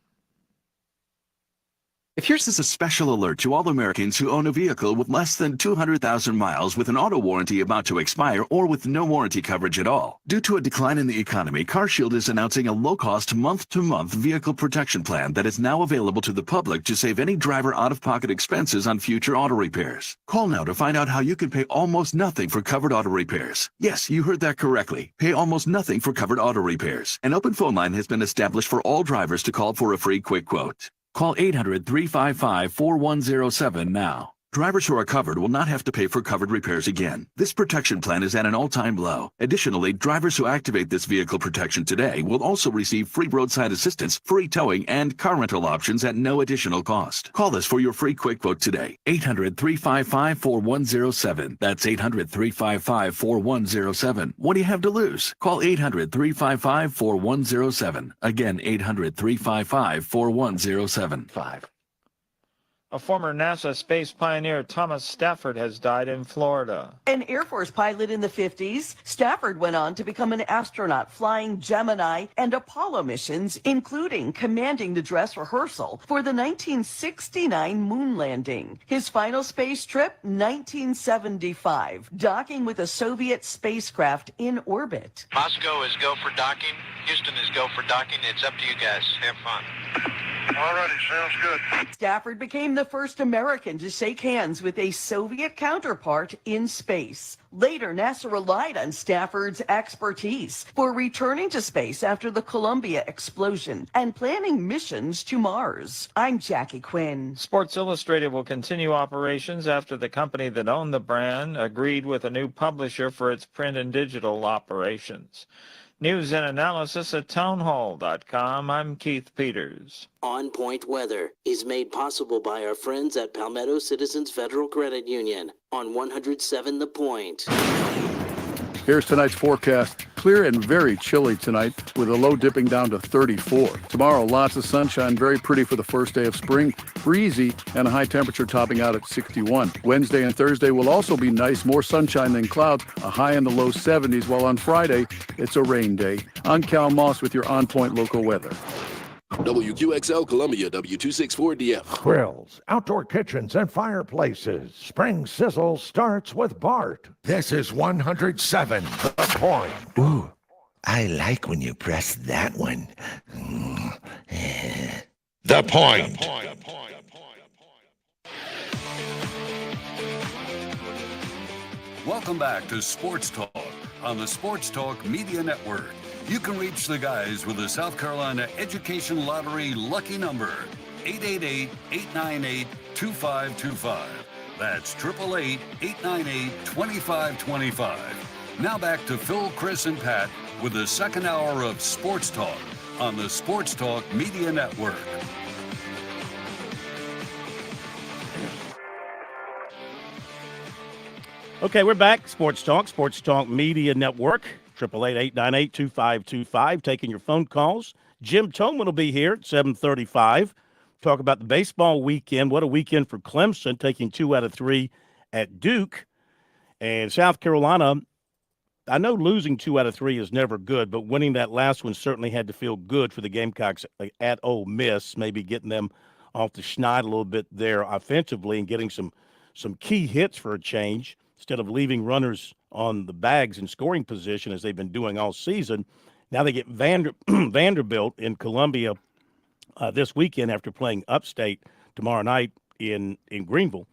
Here's a special alert to all Americans who own a vehicle with less than 200,000 miles with an auto warranty about to expire or with no warranty coverage at all. Due to a decline in the economy, CarShield is announcing a low-cost month-to-month vehicle protection plan that is now available to the public to save any driver out-of-pocket expenses on future auto repairs. Call now to find out how you can pay almost nothing for covered auto repairs. Yes, you heard that correctly. Pay almost nothing for covered auto repairs. An open phone line has been established for all drivers to call for a free quick quote. Call 800-355-4107 now. Drivers who are covered will not have to pay for covered repairs again. This protection plan is at an all-time low. Additionally, drivers who activate this vehicle protection today will also receive free roadside assistance, free towing, and car rental options at no additional cost. Call us for your free quick quote today. 800-355-4107. That's 800-355-4107. What do you have to lose? Call 800-355-4107. Again, 800-355-4107. A former NASA space pioneer, Thomas Stafford, has died in Florida. An Air Force pilot in the 50s, Stafford went on to become an astronaut flying Gemini and Apollo missions, including commanding the dress rehearsal for the 1969 moon landing. His final space trip, 1975, docking with a Soviet spacecraft in orbit. Moscow is go for docking. Houston is go for docking. It's up to you guys. Have fun. All righty, sounds good. Stafford became the first American to shake hands with a Soviet counterpart in space. Later, NASA relied on Stafford's expertise for returning to space after the Columbia explosion and planning missions to Mars. I'm Jackie Quinn. Sports Illustrated will continue operations after the company that owned the brand agreed with a new publisher for its print and digital operations. News and analysis at townhall.com. I'm Keith Peters. On Point Weather is made possible by our friends at Palmetto Citizens Federal Credit Union on 107 The Point. Here's tonight's forecast. Clear and very chilly tonight with a low dipping down to 34. Tomorrow, lots of sunshine, very pretty for the first day of spring. Breezy and a high temperature topping out at 61. Wednesday and Thursday will also be nice, more sunshine than clouds, a high in the low 70s, while on Friday, it's a rain day. I'm Cal Moss with your On Point local weather. WQXL Columbia, W264DF. Grills, outdoor kitchens, and fireplaces. Spring Sizzle starts with Bart. This is 107 The Point. Ooh, I like when you press that one. The Point. Welcome back to Sports Talk on the Sports Talk Media Network. You can reach the guys with the South Carolina Education Lottery lucky number, 888-898-2525. That's 888-898-2525. Now back to Phil, Chris, and Pat with the second hour of Sports Talk on the Sports Talk Media Network. Okay, we're back. Sports Talk Media Network. 888-898-2525, taking your phone calls. Jim Toman will be here at 7:35. Talk about the baseball weekend. What a weekend for Clemson, taking 2 out of 3 at Duke. And South Carolina, I know losing 2 out of 3 is never good, but winning that last one certainly had to feel good for the Gamecocks at Ole Miss, maybe getting them off the schneid a little bit there offensively and getting some key hits for a change instead of leaving runners on the bags in scoring position as they've been doing all season. Now they get Vanderbilt in Columbia this weekend after playing Upstate tomorrow night in Greenville.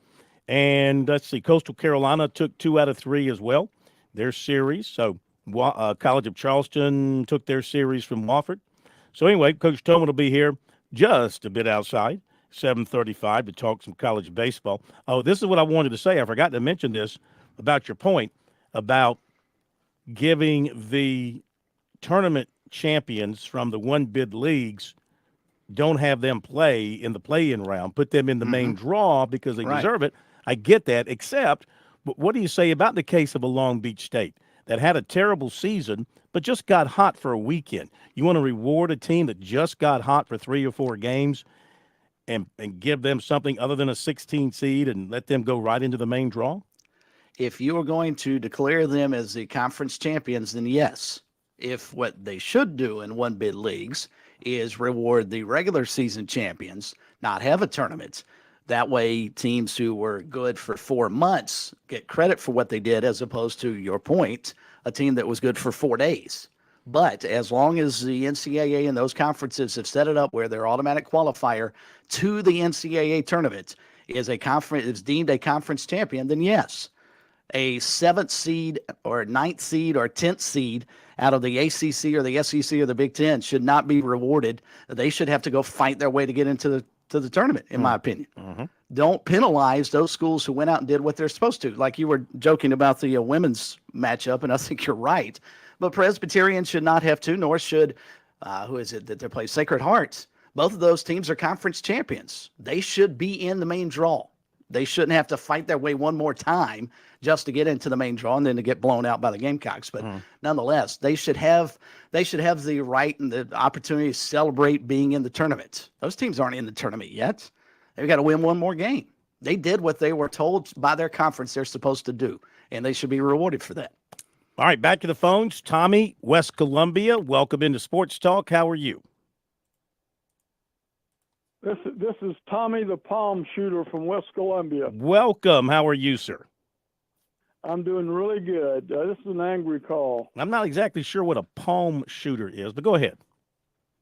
And let's see, Coastal Carolina took 2 out of 3 as well, their series. So College of Charleston took their series from Wofford. So anyway, Coach Toman will be here just a bit outside, 7:35, to talk some college baseball. Oh, this is what I wanted to say. I forgot to mention this about your point about giving the tournament champions from the one-bid leagues, don't have them play in the play-in round, put them in the main draw because they deserve it. I get that, except what do you say about the case of a Long Beach State that had a terrible season but just got hot for a weekend? You want to reward a team that just got hot for 3 or 4 games and give them something other than a 16 seed and let them go right into the main draw? If you are going to declare them as the conference champions, then yes. If what they should do in one-bid leagues is reward the regular season champions, not have a tournament, that way teams who were good for 4 months get credit for what they did, as opposed to, your point, a team that was good for 4 days. But as long as the NCAA and those conferences have set it up where their automatic qualifier to the NCAA tournament is deemed a conference champion, then yes, a 7th seed or 9th seed or 10th seed out of the ACC or the SEC or the Big Ten should not be rewarded. They should have to go fight their way to get into to the tournament, in my opinion. Don't penalize those schools who went out and did what they're supposed to. Like you were joking about the women's matchup, and I think you're right. But Presbyterian should not have to, nor should, who is it that they play? Sacred Hearts. Both of those teams are conference champions. They should be in the main draw. They shouldn't have to fight their way one more time just to get into the main draw and then to get blown out by the Gamecocks. But nonetheless, they should have the right and the opportunity to celebrate being in the tournament. Those teams aren't in the tournament yet. They've got to win one more game. They did what they were told by their conference they're supposed to do, and they should be rewarded for that. All right, back to the phones. Tommy, West Columbia, welcome into Sports Talk. How are you? This is Tommy the Palm Shooter from West Columbia. Welcome. How are you, sir? I'm doing really good. This is an angry call. I'm not exactly sure what a palm shooter is, but go ahead.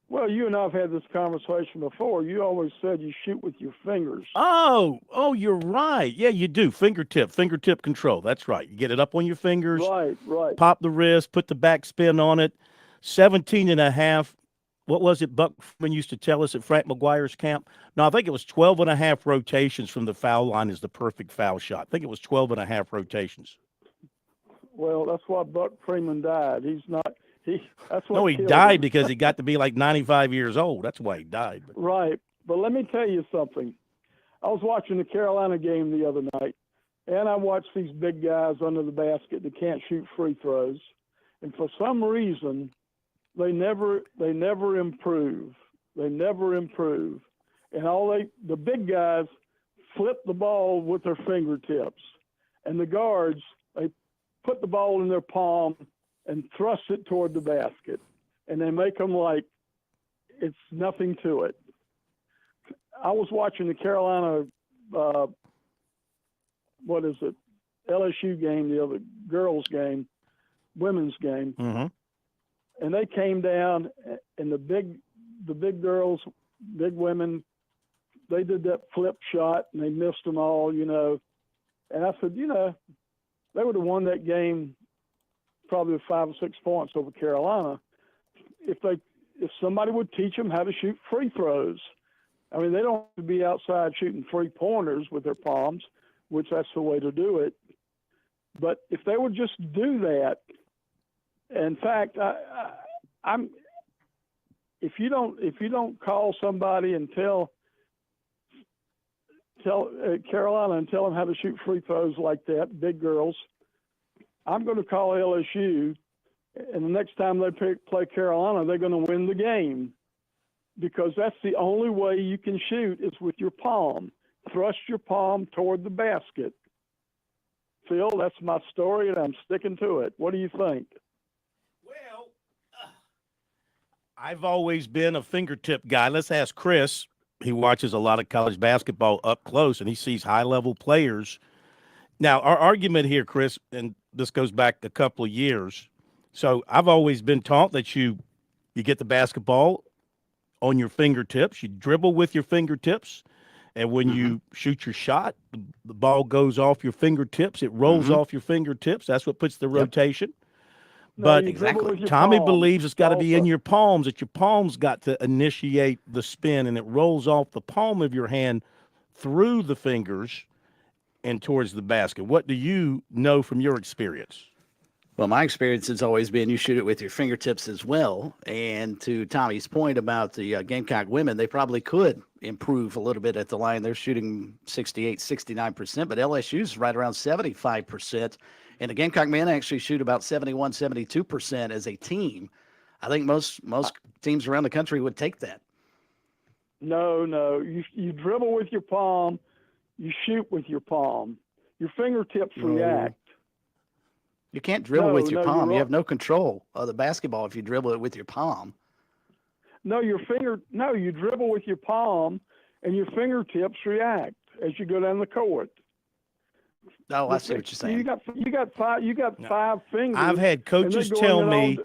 Well, you and I have had this conversation before. You always said you shoot with your fingers. Oh, you're right. Yeah, you do. Fingertip control. That's right. You get it up on your fingers. Right. Pop the wrist, put the back spin on it. 17 and a half. What was it Buckman used to tell us at Frank McGuire's camp? No, I think it was 12 and a half rotations from the foul line is the perfect foul shot. I think it was 12 and a half rotations. Well, that's why Buck Freeman died. That's what No, he died because he got to be like 95 years old. That's why he died. Right. But let me tell you something. I was watching the Carolina game the other night, and I watched these big guys under the basket that can't shoot free throws. And for some reason, they never improve. They never improve. And the big guys flip the ball with their fingertips. And the guards, they put the ball in their palm and thrust it toward the basket. And they make them like it's nothing to it. I was watching the Carolina, LSU game, the other girls' game, women's game. Mm-hmm. And they came down, and the big girls, big women, they did that flip shot, and they missed them all, And I said, they would have won that game probably with 5 or 6 points over Carolina if somebody would teach them how to shoot free throws. I mean, they don't have to be outside shooting 3-pointers with their palms, which that's the way to do it. But if they would just do that, in fact, if you don't call somebody and tell Carolina and tell them how to shoot free throws like that, big girls, I'm going to call LSU, and the next time they play Carolina, they're going to win the game, because that's the only way you can shoot is with your palm. Thrust your palm toward the basket. Phil, that's my story, and I'm sticking to it. What do you think? I've always been a fingertip guy. Let's ask Chris. He watches a lot of college basketball up close, and he sees high-level players. Now, our argument here, Chris, and this goes back a couple of years. So I've always been taught that you get the basketball on your fingertips. You dribble with your fingertips, and when you shoot your shot, the ball goes off your fingertips. It rolls off your fingertips. That's what puts the rotation. But Tommy believes it's got to be in your palms, that your palms got to initiate the spin, and it rolls off the palm of your hand through the fingers and towards the basket. What do you know from your experience? Well, my experience has always been you shoot it with your fingertips as well. And to Tommy's point about the Gamecock women, they probably could improve a little bit at the line. They're shooting 68, 69%, but LSU's right around 75%. And the Gamecock men actually shoot about 71, 72% as a team. I think most teams around the country would take that. No. You dribble with your palm. You shoot with your palm. Your fingertips react. You can't dribble with your palm. You have no control of the basketball if you dribble it with your palm. No, you dribble with your palm, and your fingertips react as you go down the court. Oh, I see what you're saying. You got five fingers. I've had coaches tell me,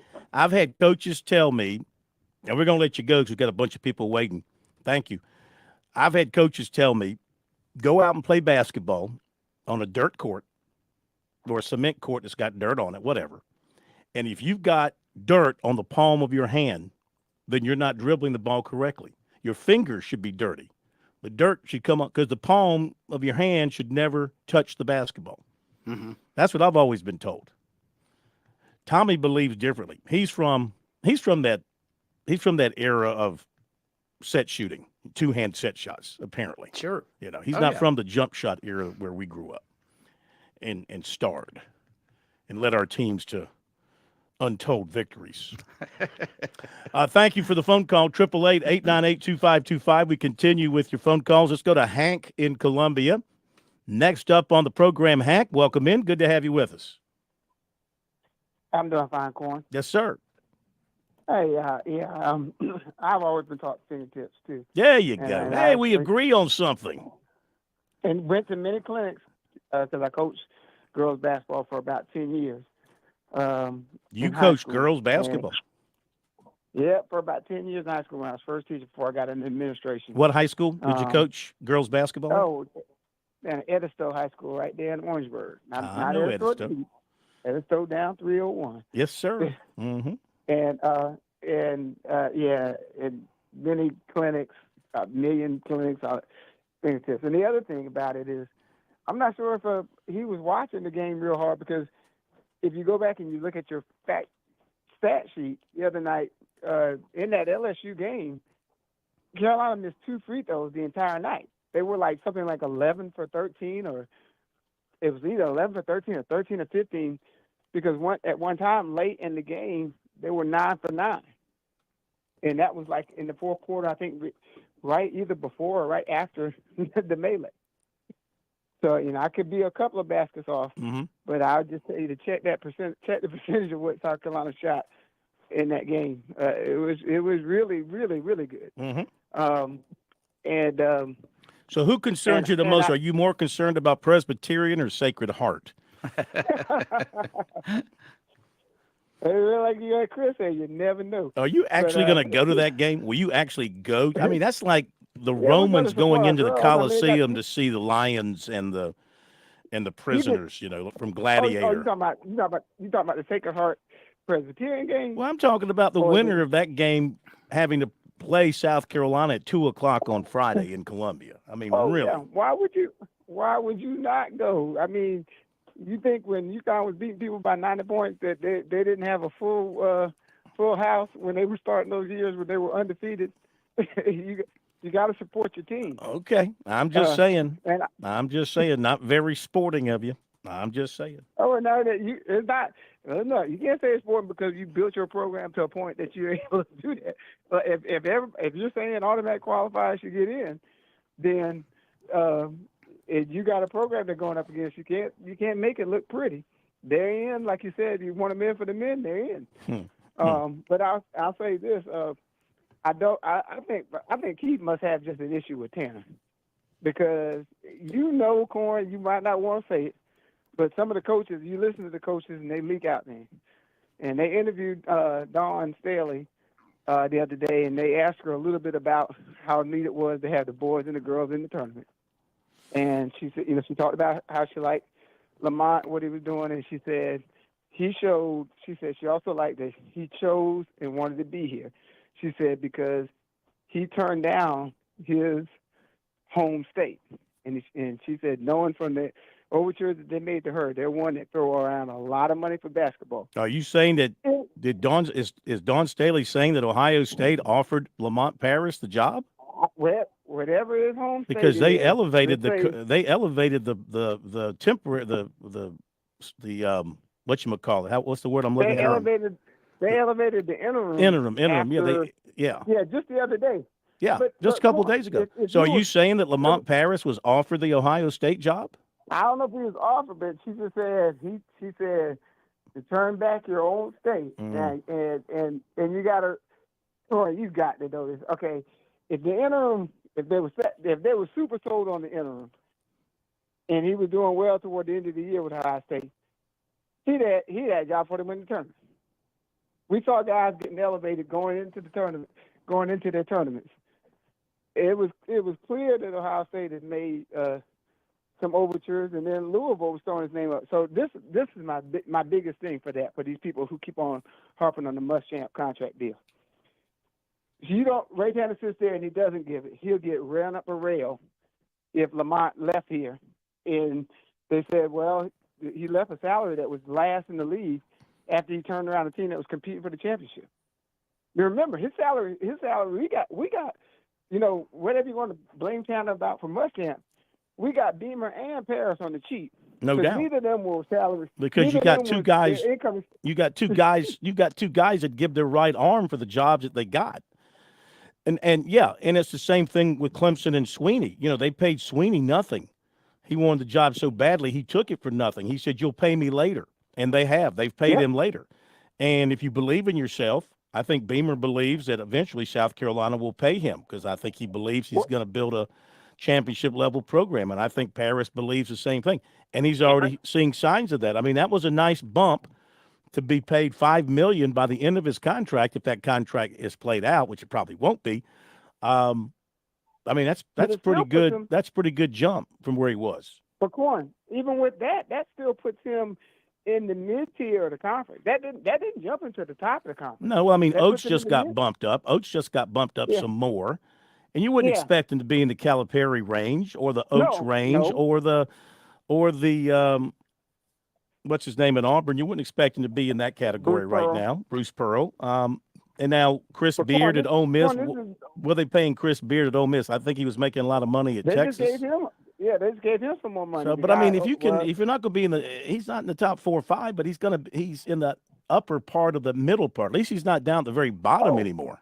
and we're going to let you go because we've got a bunch of people waiting. Thank you. I've had coaches tell me, go out and play basketball on a dirt court or a cement court that's got dirt on it, whatever. And if you've got dirt on the palm of your hand, then you're not dribbling the ball correctly. Your fingers should be dirty. The dirt should come up because the palm of your hand should never touch the basketball. Mm-hmm. That's what I've always been told. Tommy believes differently. He's from that era of set shooting, two-hand set shots, apparently. Sure. He's not from the jump shot era where we grew up and starred and led our teams to untold victories. Thank you for the phone call, 888-898-2525. We continue with your phone calls. Let's go to Hank in Columbia. Next up on the program, Hank, welcome in. Good to have you with us. I'm doing fine, Corn. Yes, sir. Hey, I've always been taught fingertips, too. There you go. Hey, we agree on something. And went to many clinics because I coached girls basketball for about 10 years. You coached girls basketball? Yeah, for about 10 years in high school when I was first teacher before I got into administration. What high school did you coach girls basketball? Oh, Edisto High School right there in Orangeburg. I know Edisto. Edisto down 301. Yes, sir. Mm-hmm. And many clinics, a million clinics, fingertips. And the other thing about it is, I'm not sure if he was watching the game real hard, because if you go back and you look at your stat sheet the other night in that LSU game, Carolina missed 2 free throws the entire night. They were like something like 11 for 13, or it was either 11 for 13 or 13 or 15, because at one time late in the game, they were 9 for 9. And that was like in the fourth quarter, I think, right either before or right after the melee. So, I could be a couple of baskets off, but I would just tell you to check the percentage of what South Carolina shot in that game. It was really, really, really good. Mm-hmm. So who concerns you the most? Are you more concerned about Presbyterian or Sacred Heart? Like Chris said, you never know. Are you actually going to go to that game? Will you actually go? I mean, that's like the Romans going into the Colosseum to see the lions and the prisoners, from Gladiator. Oh, you talking about the Sacred Heart Presbyterian game? Well, I'm talking about the winner of that game having to play South Carolina at 2:00 on Friday in Columbia. I mean, really? Yeah. Why would you not go? I mean, you think when UConn was beating people by 90 points that they didn't have a full house when they were starting those years when they were undefeated? You got to support your team. Okay, I'm just saying. I'm just saying, not very sporting of you. I'm just saying. Oh no, it's not. No, you can't say it's sporting because you built your program to a point that you're able to do that. But if you're saying automatic qualifiers should get in, then if you got a program they're going up against, you can't make it look pretty. They're in, like you said. You want them in for the men, they're in. But I'll say this. I think Keith must have just an issue with Tanner, because Corn, you might not want to say it, but some of the coaches, you listen to the coaches and they leak out names. And they interviewed Dawn Staley the other day, and they asked her a little bit about how neat it was to have the boys and the girls in the tournament. And she said, she talked about how she liked Lamont, what he was doing, and she said she also liked that he chose and wanted to be here. She said because he turned down his home state. And she said, knowing from the overtures that they made to her, they're one that throw around a lot of money for basketball. Are you saying that is Dawn Staley saying that Ohio State offered Lamont Paris the job? Well, whatever his home state because they is, elevated the whatchamacallit. What's the word I'm looking for? They elevated the interim. Interim. Yeah, just the other day. Yeah, just a couple of days ago. So are you saying that Lamont Paris was offered the Ohio State job? I don't know if he was offered, but she just said she said to turn back your own state, and you got to know this. Okay, if the interim, if they were super sold on the interim, and he was doing well toward the end of the year with Ohio State, he had a job for them in the tournament. We saw guys getting elevated going into their tournaments. It was clear that Ohio State had made some overtures, and then Louisville was throwing his name up. So this is my biggest thing for these people who keep on harping on the Muschamp contract deal. you don't, Ray Tanner sits there and he doesn't give it. He'll get ran up a rail if Lamont left here. And they said, well, he left a salary that was last in the league after he turned around a team that was competing for the championship. Now remember, his salary, we got, you know, whatever you want to blame Tanner about for Muschamp, we got Beamer and Paris on the cheap. No doubt. Neither of them were salary. Because you got two guys. You got two guys. You got two guys that give their right arm for the jobs that they got. And yeah, and it's the same thing with Clemson and Sweeney. You know, they paid Sweeney nothing. He wanted the job so badly, he took it for nothing. He said, "You'll pay me later," and they have. They've paid him later. And if you believe in yourself, I think Beamer believes that eventually South Carolina will pay him, because I think he believes he's going to build a championship level program, and I think Paris believes the same thing. And he's already seeing signs of that. I mean, that was a nice bump to be paid $5 million by the end of his contract, if that contract is played out, which it probably won't be. I mean, that's pretty good. That's pretty good jump from where he was. But Corn, even with that, that still puts him in the mid-tier of the conference. That didn't jump into the top of the conference. No, I mean, Oates just got bumped up. Oates just got bumped up some more. And you wouldn't expect him to be in the Calipari range or the Oates range or the what's his name at Auburn. You wouldn't expect him to be in that category now, Bruce Pearl. And now Chris Beard at Ole Miss. What are they paying Chris Beard at Ole Miss? I think he was making a lot of money at Texas. They just gave him some more money. So, but I mean, if you're not going to be in he's not in the top 4 or 5, but he's in the upper part of the middle part. At least he's not down at the very bottom anymore.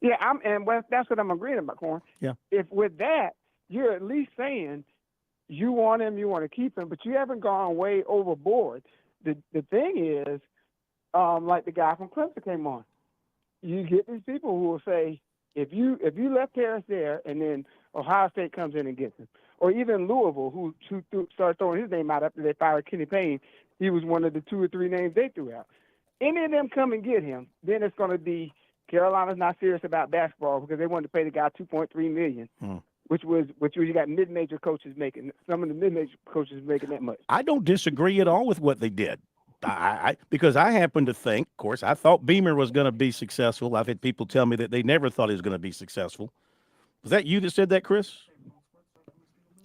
Yeah, that's what I'm agreeing about, Corn. Yeah. If with that, you're at least saying you want him, you want to keep him, but you haven't gone way overboard. The thing is, like the guy from Clemson came on, you get these people who will say, if you left Harris there and then Ohio State comes in and gets him, or even Louisville, who started throwing his name out after they fired Kenny Payne, he was one of the 2 or 3 names they threw out. Any of them come and get him, then it's going to be Carolina's not serious about basketball because they wanted to pay the guy $2.3 million, which you got mid-major coaches making. Some of the mid-major coaches making that much. I don't disagree at all with what they did. Because I happen to think, of course, I thought Beamer was going to be successful. I've had people tell me that they never thought he was going to be successful. Was that you that said that, Chris?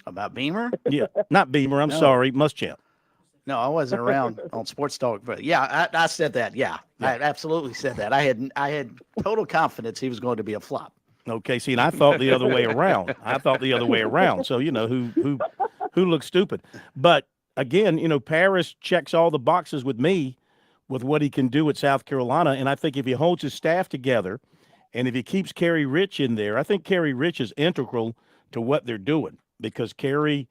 About Beamer? Yeah, not Beamer. I'm sorry, Muschamp. No, I wasn't around on Sports Talk, but yeah, I said that. Yeah, I absolutely said that. I had total confidence he was going to be a flop. Okay, see, and I thought the other way around. So you know who looks stupid, but again, you know, Paris checks all the boxes with me with what he can do at South Carolina, and I think if he holds his staff together, and if he keeps Kerry Rich in there, I think Kerry Rich is integral to what they're doing, because Kerry,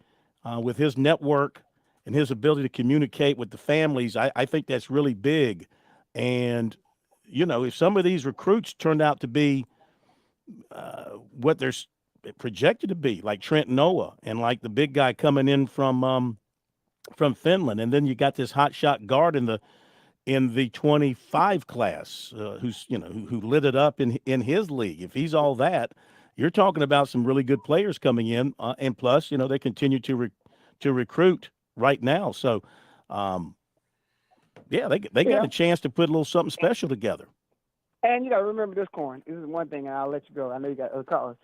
with his network and his ability to communicate with the families, I think that's really big. And, you know, if some of these recruits turned out to be what they're projected to be, like Trent Noah and like the big guy coming in from Finland, and then you got this hotshot guard in the 25 class who lit it up in his league. If he's all that, you're talking about some really good players coming in, and plus, you know, they continue to recruit right now. So, yeah, they got a chance to put a little something special together. And you got to remember this, Corn. This is one thing, and I'll let you go. I know you got other callers.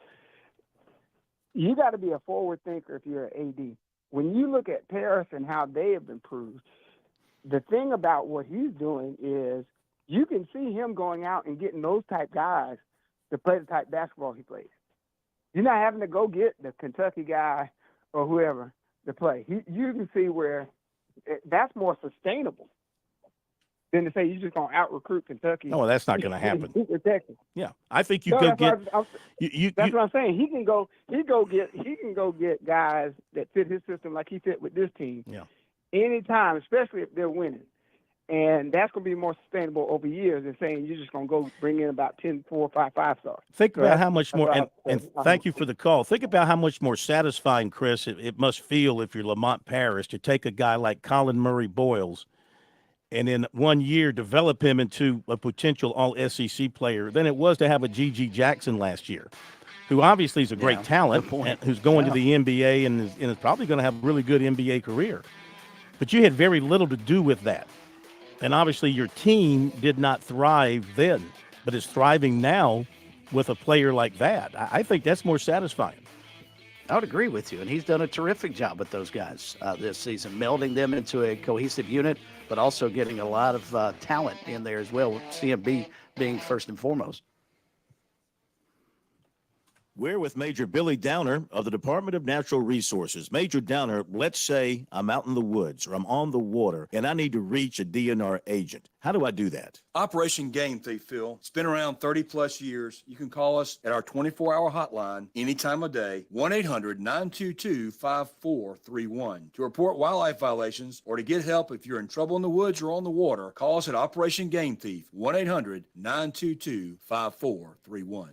You got to be a forward thinker if you're an AD. When you look at Paris and how they have improved, the thing about what he's doing is you can see him going out and getting those type guys to play the type basketball he plays. You're not having to go get the Kentucky guy or whoever to play. You can see where that's more sustainable than to say you're just going to out-recruit Kentucky. No, that's not going to happen. Yeah, I think that's what I'm saying. He can go get guys that fit his system like he fit with this team. Yeah. Anytime, especially if they're winning. And that's going to be more sustainable over years than saying you're just going to go bring in about 10, 4, 5 stars. Think about how much more, and thank you for the call. Think about how much more satisfying, Chris, it must feel if you're Lamont Paris to take a guy like Colin Murray Boyles and in 1 year develop him into a potential all-SEC player than it was to have a G.G. Jackson last year, who obviously is a great talent, and who's going to the NBA and is probably going to have a really good NBA career. But you had very little to do with that. And obviously your team did not thrive then, but it's thriving now with a player like that. I think that's more satisfying. I would agree with you, and he's done a terrific job with those guys this season, melding them into a cohesive unit, but also getting a lot of talent in there as well, with CMB being first and foremost. We're with Major Billy Downer of the Department of Natural Resources. Major Downer, let's say I'm out in the woods or I'm on the water and I need to reach a DNR agent. How do I do that? Operation Game Thief, Phil. It's been around 30-plus years. You can call us at our 24-hour hotline any time of day, 1-800-922-5431. To report wildlife violations or to get help if you're in trouble in the woods or on the water, call us at Operation Game Thief, 1-800-922-5431.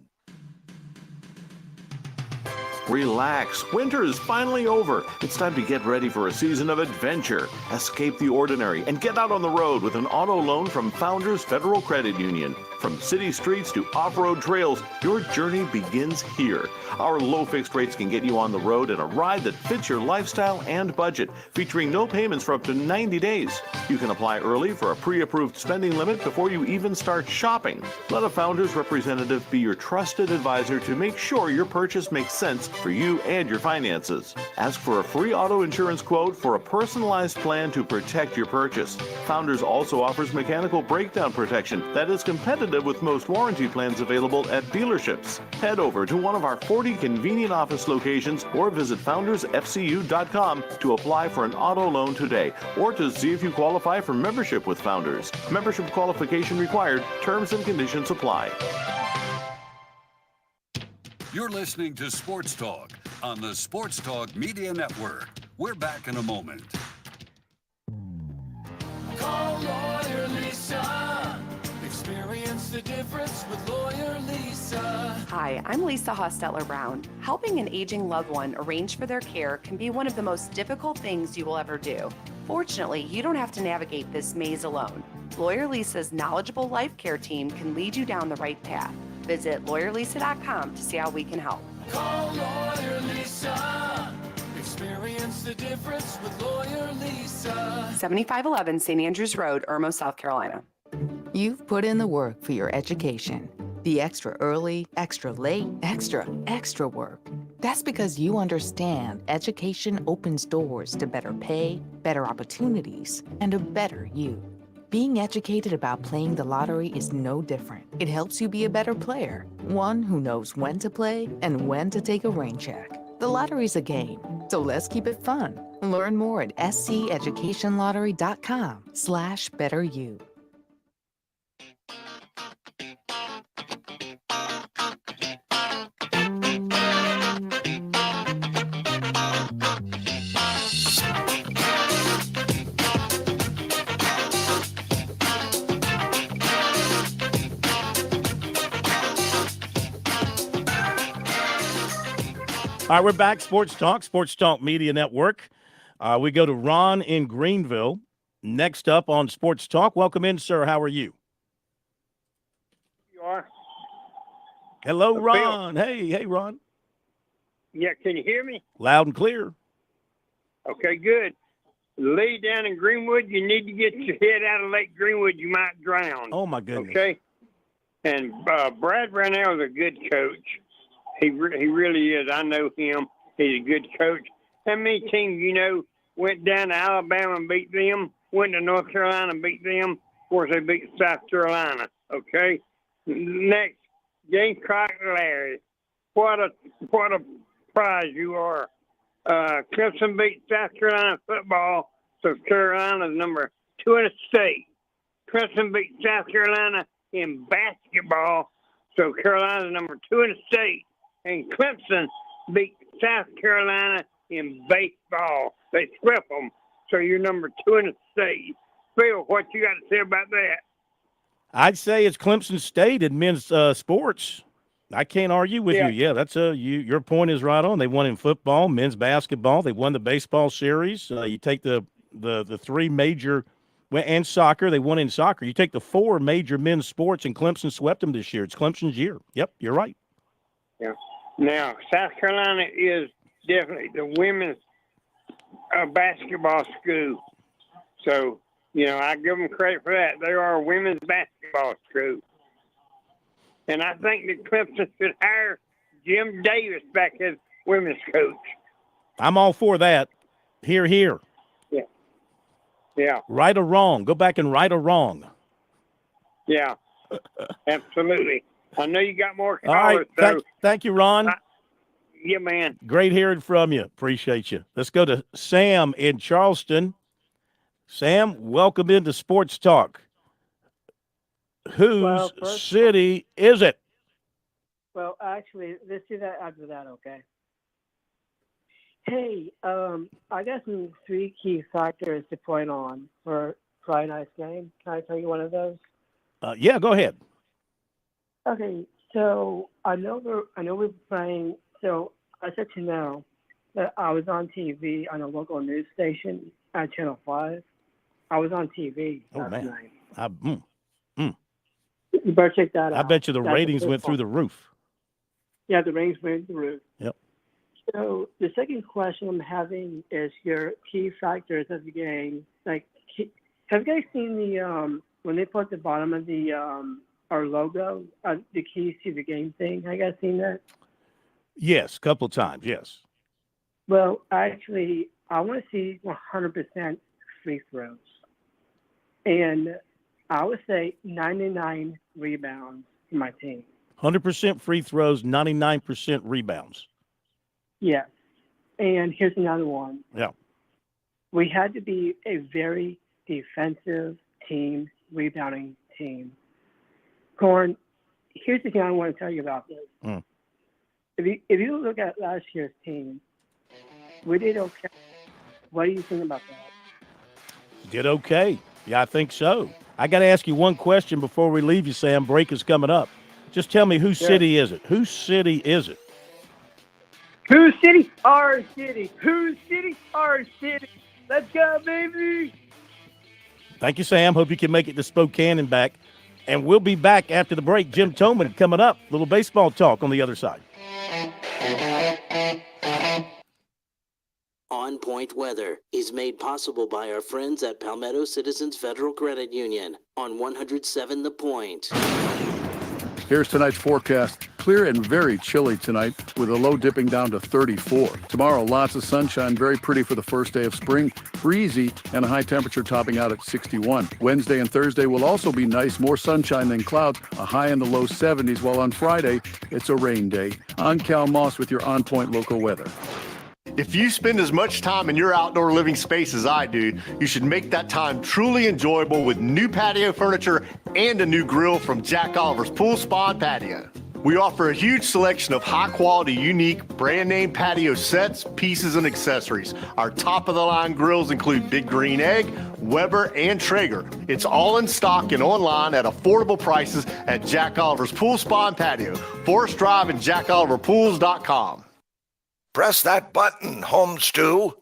Relax. Winter is finally over. It's time to get ready for a season of adventure. Escape the ordinary and get out on the road with an auto loan from Founders Federal Credit Union. From city streets to off-road trails, your journey begins here. Our low fixed rates can get you on the road in a ride that fits your lifestyle and budget, featuring no payments for up to 90 days. You can apply early for a pre-approved spending limit before you even start shopping. Let a Founders representative be your trusted advisor to make sure your purchase makes sense for you and your finances. Ask for a free auto insurance quote for a personalized plan to protect your purchase. Founders also offers mechanical breakdown protection that is competitive with most warranty plans available at dealerships. Head over to one of our 40 convenient office locations or visit foundersfcu.com to apply for an auto loan today or to see if you qualify for membership with Founders. Membership qualification required. Terms and conditions apply. You're listening to Sports Talk on the Sports Talk Media Network. We're back in a moment. Call Lawyer Lisa. Experience the difference with Lawyer Lisa. Hi, I'm Lisa Hostetler-Brown. Helping an aging loved one arrange for their care can be one of the most difficult things you will ever do. Fortunately, you don't have to navigate this maze alone. Lawyer Lisa's knowledgeable life care team can lead you down the right path. Visit lawyerlisa.com to see how we can help. Call Lawyer Lisa. Experience the difference with Lawyer Lisa. 7511 St. Andrews Road, Irmo, South Carolina. You've put in the work for your education. The extra early, extra late, extra work. That's because you understand education opens doors to better pay, better opportunities, and a better you. Being educated about playing the lottery is no different. It helps you be a better player, one who knows when to play and when to take a rain check. The lottery's a game, so let's keep it fun. Learn more at sceducationlottery.com/betteryou. All right, we're back. Sports Talk Media Network. We go to Ron in Greenville. Next up on Sports Talk. Welcome in, sir. How are you? You are. Hello, Phil. Ron. Hey, Ron. Yeah, can you hear me? Loud and clear. Okay, good. Lee down in Greenwood, you need to get your head out of Lake Greenwood. You might drown. Oh, my goodness. Okay? And Brad Brownell is a good coach. He really is. I know him. He's a good coach. How many teams, went down to Alabama and beat them, went to North Carolina and beat them? Of course, they beat South Carolina. Okay? Next, Gamecock Larry. What a prize you are. Clemson beat South Carolina football, so Carolina's number 2 in the state. Clemson beat South Carolina in basketball, so Carolina's number 2 in the state. And Clemson beat South Carolina in baseball. They swept them, so you're number 2 in the state. Phil, what you got to say about that? I'd say it's Clemson State in men's sports. I can't argue with you. Yeah, that's your point is right on. They won in football, men's basketball. They won the baseball series. You take the three major, and soccer. They won in soccer. You take the 4 major men's sports, and Clemson swept them this year. It's Clemson's year. Yep, you're right. Yeah. Now, South Carolina is definitely the women's basketball school. So, I give them credit for that. They are a women's basketball school. And I think that Clemson should hire Jim Davis back as women's coach. I'm all for that. Hear, hear. Yeah. Yeah. Right or wrong. Go back and right or wrong. Yeah. Absolutely. I know you got more All right. callers. Thank you, Ron. Yeah, man. Great hearing from you. Appreciate you. Let's go to Sam in Charleston. Sam, welcome into Sports Talk. Whose city is it? Well, actually, let's do that after that, okay? Hey, I got some 3 key factors to point on for Friday night's game. Can I tell you one of those? Yeah, go ahead. Okay, so I know we're playing. So I said to know that I was on TV on a local news station at Channel 5. I was on TV last night. You better check that out. I bet you the That's ratings went through the roof. Yeah, the ratings went through the roof. Yep. So the second question I'm having is your key factors of the game. Like, have you guys seen the when they put the bottom of the our logo, the keys to the game thing? Have you guys seen that? Yes, a couple of times, yes. Well, actually, I want to see 100% free throws, and I would say 99 rebounds for my team. 100% free throws, 99% rebounds. Yes. And here's another one. Yeah. We had to be a very defensive team, rebounding team. Corn, here's the thing I want to tell you about this. If you look at last year's team, we did okay. What do you think about that? Did okay. Yeah, I think so. I got to ask you one question before we leave you, Sam. Break is coming up. Just tell me whose city is it? Whose city is it? Whose city? Our city. Whose city? Our city. Let's go, baby. Thank you, Sam. Hope you can make it to Spokane and back. And we'll be back after the break. Jim Toman coming up. Little baseball talk on the other side. On Point Weather is made possible by our friends at Palmetto Citizens Federal Credit Union on 107 The Point. Here's tonight's forecast. Clear and very chilly tonight with a low dipping down to 34. Tomorrow, lots of sunshine, very pretty for the first day of spring. Breezy and a high temperature topping out at 61. Wednesday and Thursday will also be nice, more sunshine than clouds, a high in the low 70s, while on Friday, it's a rain day. I'm Cal Moss with your On Point local weather. If you spend as much time in your outdoor living space as I do, you should make that time truly enjoyable with new patio furniture and a new grill from Jack Oliver's Pool Spa and Patio. We offer a huge selection of high-quality, unique, brand-name patio sets, pieces, and accessories. Our top-of-the-line grills include Big Green Egg, Weber, and Traeger. It's all in stock and online at affordable prices at Jack Oliver's Pool Spa and Patio, Forest Drive and JackOliverPools.com. Press that button, home stew.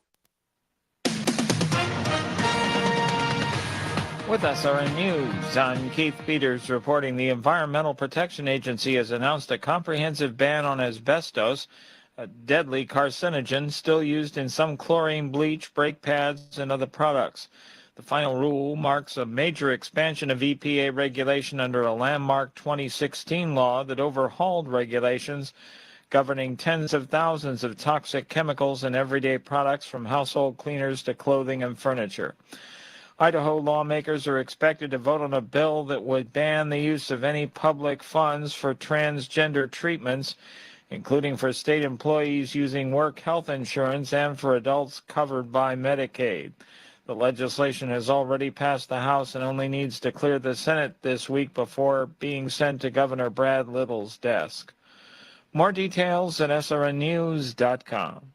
With SRN News, I'm Keith Peters reporting the Environmental Protection Agency has announced a comprehensive ban on asbestos, a deadly carcinogen still used in some chlorine bleach, brake pads, and other products. The final rule marks a major expansion of EPA regulation under a landmark 2016 law that overhauled regulations governing tens of thousands of toxic chemicals in everyday products from household cleaners to clothing and furniture. Idaho lawmakers are expected to vote on a bill that would ban the use of any public funds for transgender treatments, including for state employees using work health insurance and for adults covered by Medicaid. The legislation has already passed the House and only needs to clear the Senate this week before being sent to Governor Brad Little's desk. More details at srnnews.com.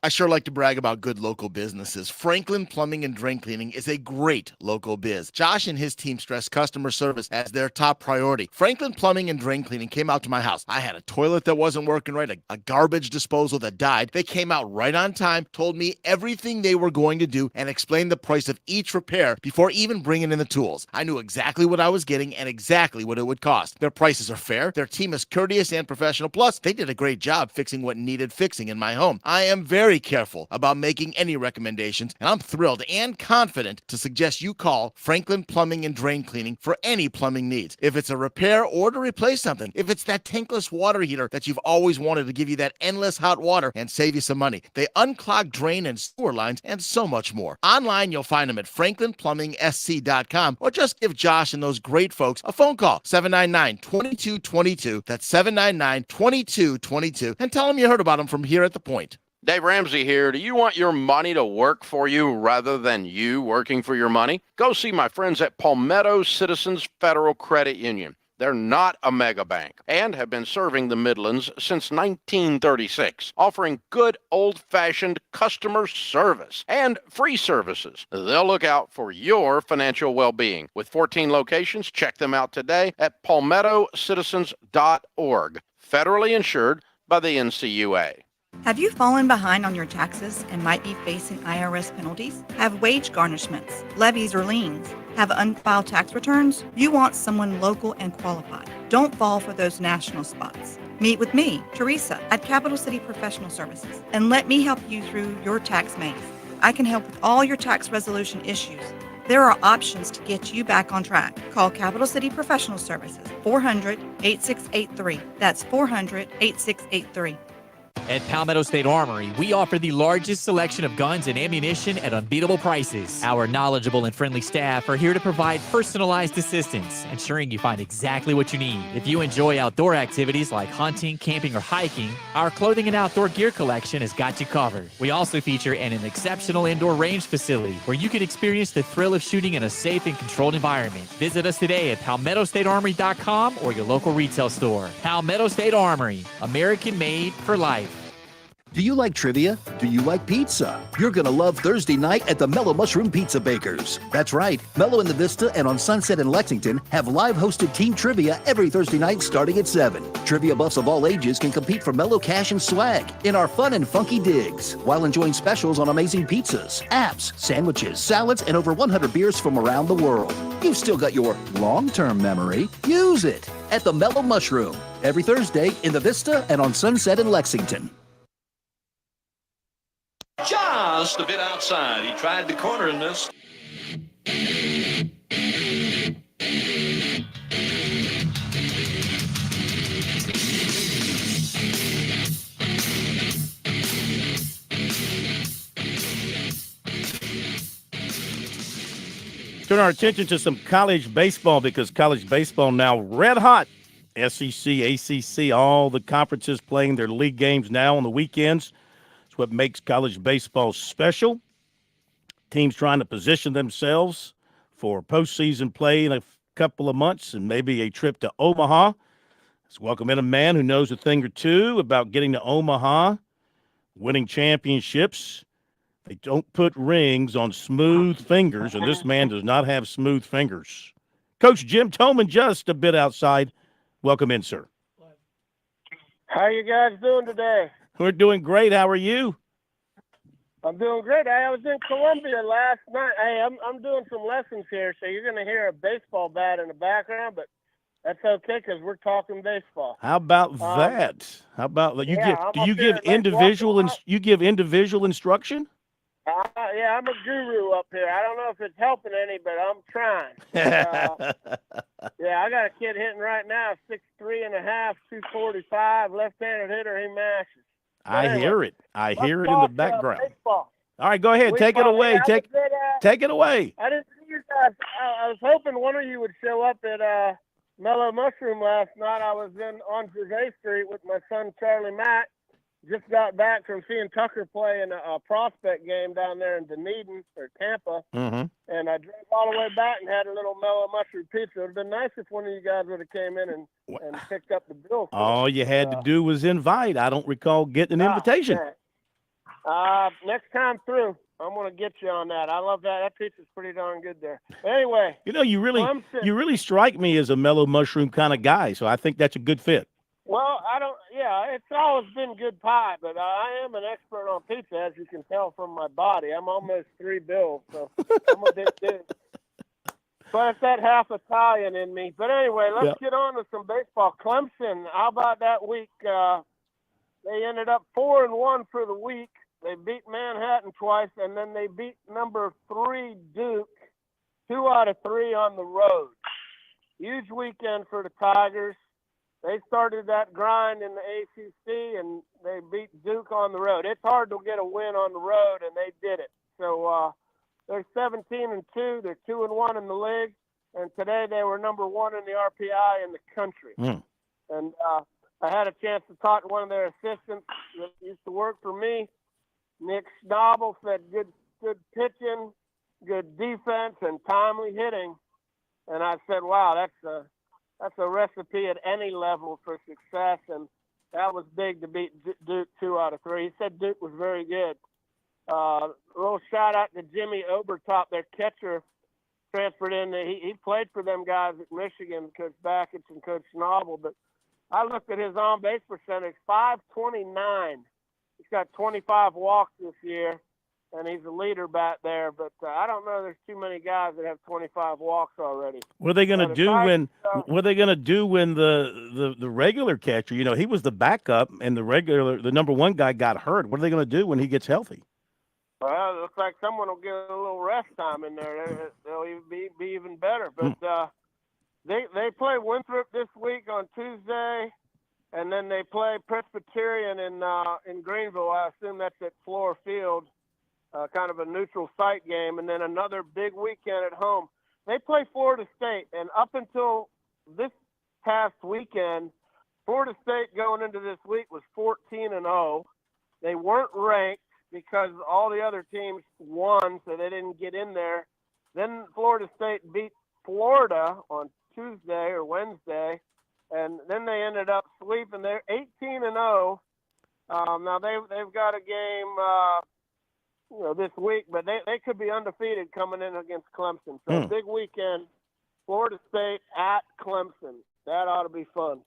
I sure like to brag about good local businesses. Franklin Plumbing and Drain Cleaning is a great local biz. Josh and his team stress customer service as their top priority. Franklin Plumbing and Drain Cleaning came out to my house. I had a toilet that wasn't working right, a garbage disposal that died. They came out right on time, told me everything they were going to do, and explained the price of each repair before even bringing in the tools. I knew exactly what I was getting and exactly what it would cost. Their prices are fair. Their team is courteous and professional. Plus, they did a great job fixing what needed fixing in my home. I am very very careful about making any recommendations, and I'm thrilled and confident to suggest you call Franklin Plumbing and Drain Cleaning for any plumbing needs. If it's a repair or to replace something, if it's that tankless water heater that you've always wanted to give you that endless hot water and save you some money, they unclog drain and sewer lines and so much more. Online, you'll find them at franklinplumbing.sc.com, or just give Josh and those great folks a phone call, 799-2222. That's 799-2222, and tell them you heard about them from here at The Point. Dave Ramsey here. Do you want your money to work for you rather than you working for your money? Go see my friends at Palmetto Citizens Federal Credit Union. They're not a mega bank and have been serving the Midlands since 1936, offering good old-fashioned customer service and free services. They'll look out for your financial well-being. With 14 locations, check them out today at palmettocitizens.org. Federally insured by the NCUA. Have you fallen behind on your taxes and might be facing IRS penalties? Have wage garnishments, levies, or liens? Have unfiled tax returns? You want someone local and qualified. Don't fall for those national spots. Meet with me, Teresa, at Capital City Professional Services, and let me help you through your tax maze. I can help with all your tax resolution issues. There are options to get you back on track. Call Capital City Professional Services, 400-8683. That's 400-8683. At Palmetto State Armory, we offer the largest selection of guns and ammunition at unbeatable prices. Our knowledgeable and friendly staff are here to provide personalized assistance, ensuring you find exactly what you need. If you enjoy outdoor activities like hunting, camping, or hiking, our clothing and outdoor gear collection has got you covered. We also feature an exceptional indoor range facility where you can experience the thrill of shooting in a safe and controlled environment. Visit us today at PalmettoStateArmory.com or your local retail store. Palmetto State Armory, American made for life. Do you like trivia? Do you like pizza? You're going to love Thursday night at the Mellow Mushroom Pizza Bakers. That's right. Mellow in the Vista and on Sunset in Lexington have live hosted team trivia every Thursday night starting at 7. Trivia buffs of all ages can compete for Mellow cash and swag in our fun and funky digs while enjoying specials on amazing pizzas, apps, sandwiches, salads, and over 100 beers from around the world. You've still got your long-term memory. Use it at the Mellow Mushroom every Thursday in the Vista and on Sunset in Lexington. Just a bit outside. He tried the corner in this. Turn our attention to some college baseball because college baseball now red hot. SEC, ACC, all the conferences playing their league games now on the weekends. It's what makes college baseball special. Teams trying to position themselves for postseason play in a couple of months and maybe a trip to Omaha. Let's welcome in a man who knows a thing or two about getting to Omaha, winning championships. They don't put rings on smooth fingers, and this man does not have smooth fingers. Coach Jim Toman, just a bit outside. Welcome in, sir. How you guys doing today? We're doing great. How are you? I'm doing great. I was in Columbia last night. Hey, I'm doing some lessons here, so you're going to hear a baseball bat in the background, but that's okay because we're talking baseball. How about that? How about you yeah, give individual you give individual instruction? Yeah, I'm a guru up here. I don't know if it's helping any, but I'm trying. Yeah, I got a kid hitting right now, 6'3.5", 245, left-handed hitter. He mashes. I hear it. I hear it in the background. Baseball. All right, go ahead. Take it away. Take it away. I didn't see you guys. I was hoping one of you would show up at Mellow Mushroom last night. I was on Jose Street with my son Charlie Mack. Just got back from seeing Tucker play in a prospect game down there in Dunedin or Tampa. Mm-hmm. And I drove all the way back and had a little Mellow Mushroom pizza. It would have been nice if one of you guys would have came in and picked up the bill. All you had to do was invite. I don't recall getting an invitation. Next time through, I'm going to get you on that. I love that. That pizza's pretty darn good there. Anyway. You really strike me as a Mellow Mushroom kind of guy, so I think that's a good fit. Well, it's always been good pie, but I am an expert on pizza, as you can tell from my body. I'm almost 3 bills, so I'm a big dude. But it's that half Italian in me. But anyway, let's get on to some baseball. Clemson, how about that week? They ended up 4-1 for the week. They beat Manhattan twice, and then they beat number 3 Duke 2 out of 3 on the road. Huge weekend for the Tigers. They started that grind in the ACC, and they beat Duke on the road. It's hard to get a win on the road, and they did it. So they're 17-2. They're 2-1 in the league, and today they were number 1 in the RPI in the country. And I had a chance to talk to one of their assistants that used to work for me. Nick Schnabel said good pitching, good defense, and timely hitting. And I said, wow, that's a recipe at any level for success. And that was big to beat Duke 2 out of 3. He said Duke was very good. A little shout out to Jimmy Obertop, their catcher, transferred in. He played for them guys at Michigan, Coach Bakich and Coach Schnabel. But I looked at his on-base percentage, .529. He's got 25 walks this year, and he's a leader back there. But I don't know there's too many guys that have 25 walks already. What are they going to do when? What are they going to do when the regular catcher? You know, he was the backup, and the number 1 guy got hurt. What are they going to do when he gets healthy? Well, it looks like someone will get a little rest time in there. They'll even be even better. But they play Winthrop this week on Tuesday, and then they play Presbyterian in Greenville. I assume that's at Floor Field, kind of a neutral site game, and then another big weekend at home. They play Florida State, and up until this past weekend, Florida State going into this week was 14-0. They weren't ranked because all the other teams won, so they didn't get in there. Then Florida State beat Florida on Tuesday or Wednesday, and then they ended up sweeping. They're 18-0. Now they've got a game this week, but they could be undefeated coming in against Clemson. So big weekend, Florida State at Clemson. That ought to be fun.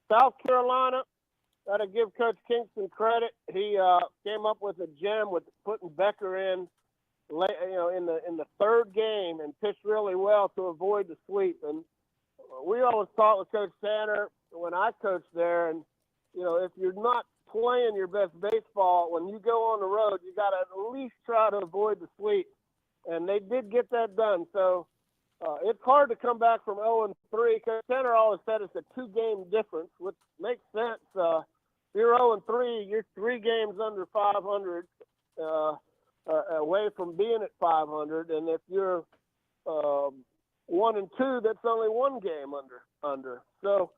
South Carolina, got to give Coach Kingston credit. He came up with a gem with putting Becker in, in the third game and pitched really well to avoid the sweep. And we always talked with Coach Tanner when I coached there, and if you're not playing your best baseball, when you go on the road, you got to at least try to avoid the sweep. And they did get that done. So it's hard to come back from 0-3. Coach Tanner always said it's a 2-game difference, which makes sense. If you're 0-3, you're 3 games under 500 away from being at 500. And if you're 1-2, that's only 1 game under. So,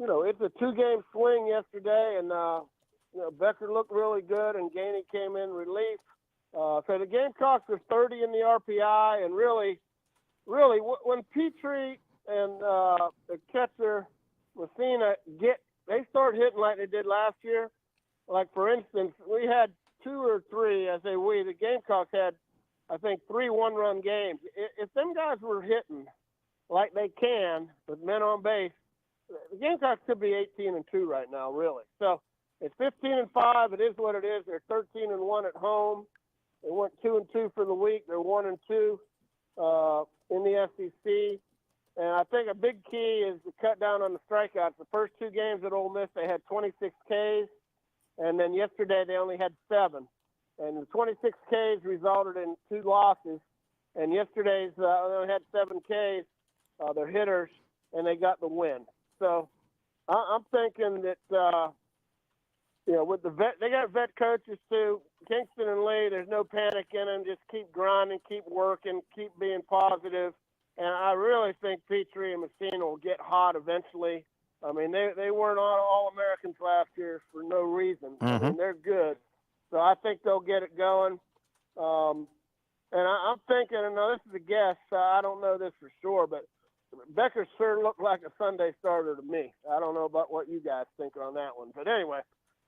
it's a 2-game swing yesterday, and Becker looked really good, and Gainey came in relief. So the Gamecocks are 30 in the RPI, and really, when Petrie and the catcher Messina they start hitting like they did last year. Like, for instance, we had 2 or 3, I say we, the Gamecocks had, I think, 3 one-run games. If them guys were hitting like they can with men on base, the Gamecocks could be 18-2 right now, really. So it's 15-5. It is what it is. They're 13-1 at home. They went 2-2 for the week. They're 1-2 in the SEC. And I think a big key is to cut down on the strikeouts. The first 2 games at Ole Miss, they had 26 Ks, and then yesterday they only had 7. And the 26 Ks resulted in 2 losses. And yesterday's they only had 7 Ks, their hitters, and they got the win. So I'm thinking that, with the vet, they got vet coaches too. Kingston and Lee, there's no panic in them. Just keep grinding, keep working, keep being positive. And I really think Petrie and Messina will get hot eventually. I mean, they weren't All-Americans last year for no reason. I mean, they're good. So I think they'll get it going. And I'm thinking, and now this is a guess, I don't know this for sure, but Becker sure looked like a Sunday starter to me. I don't know about what you guys think on that one. But anyway,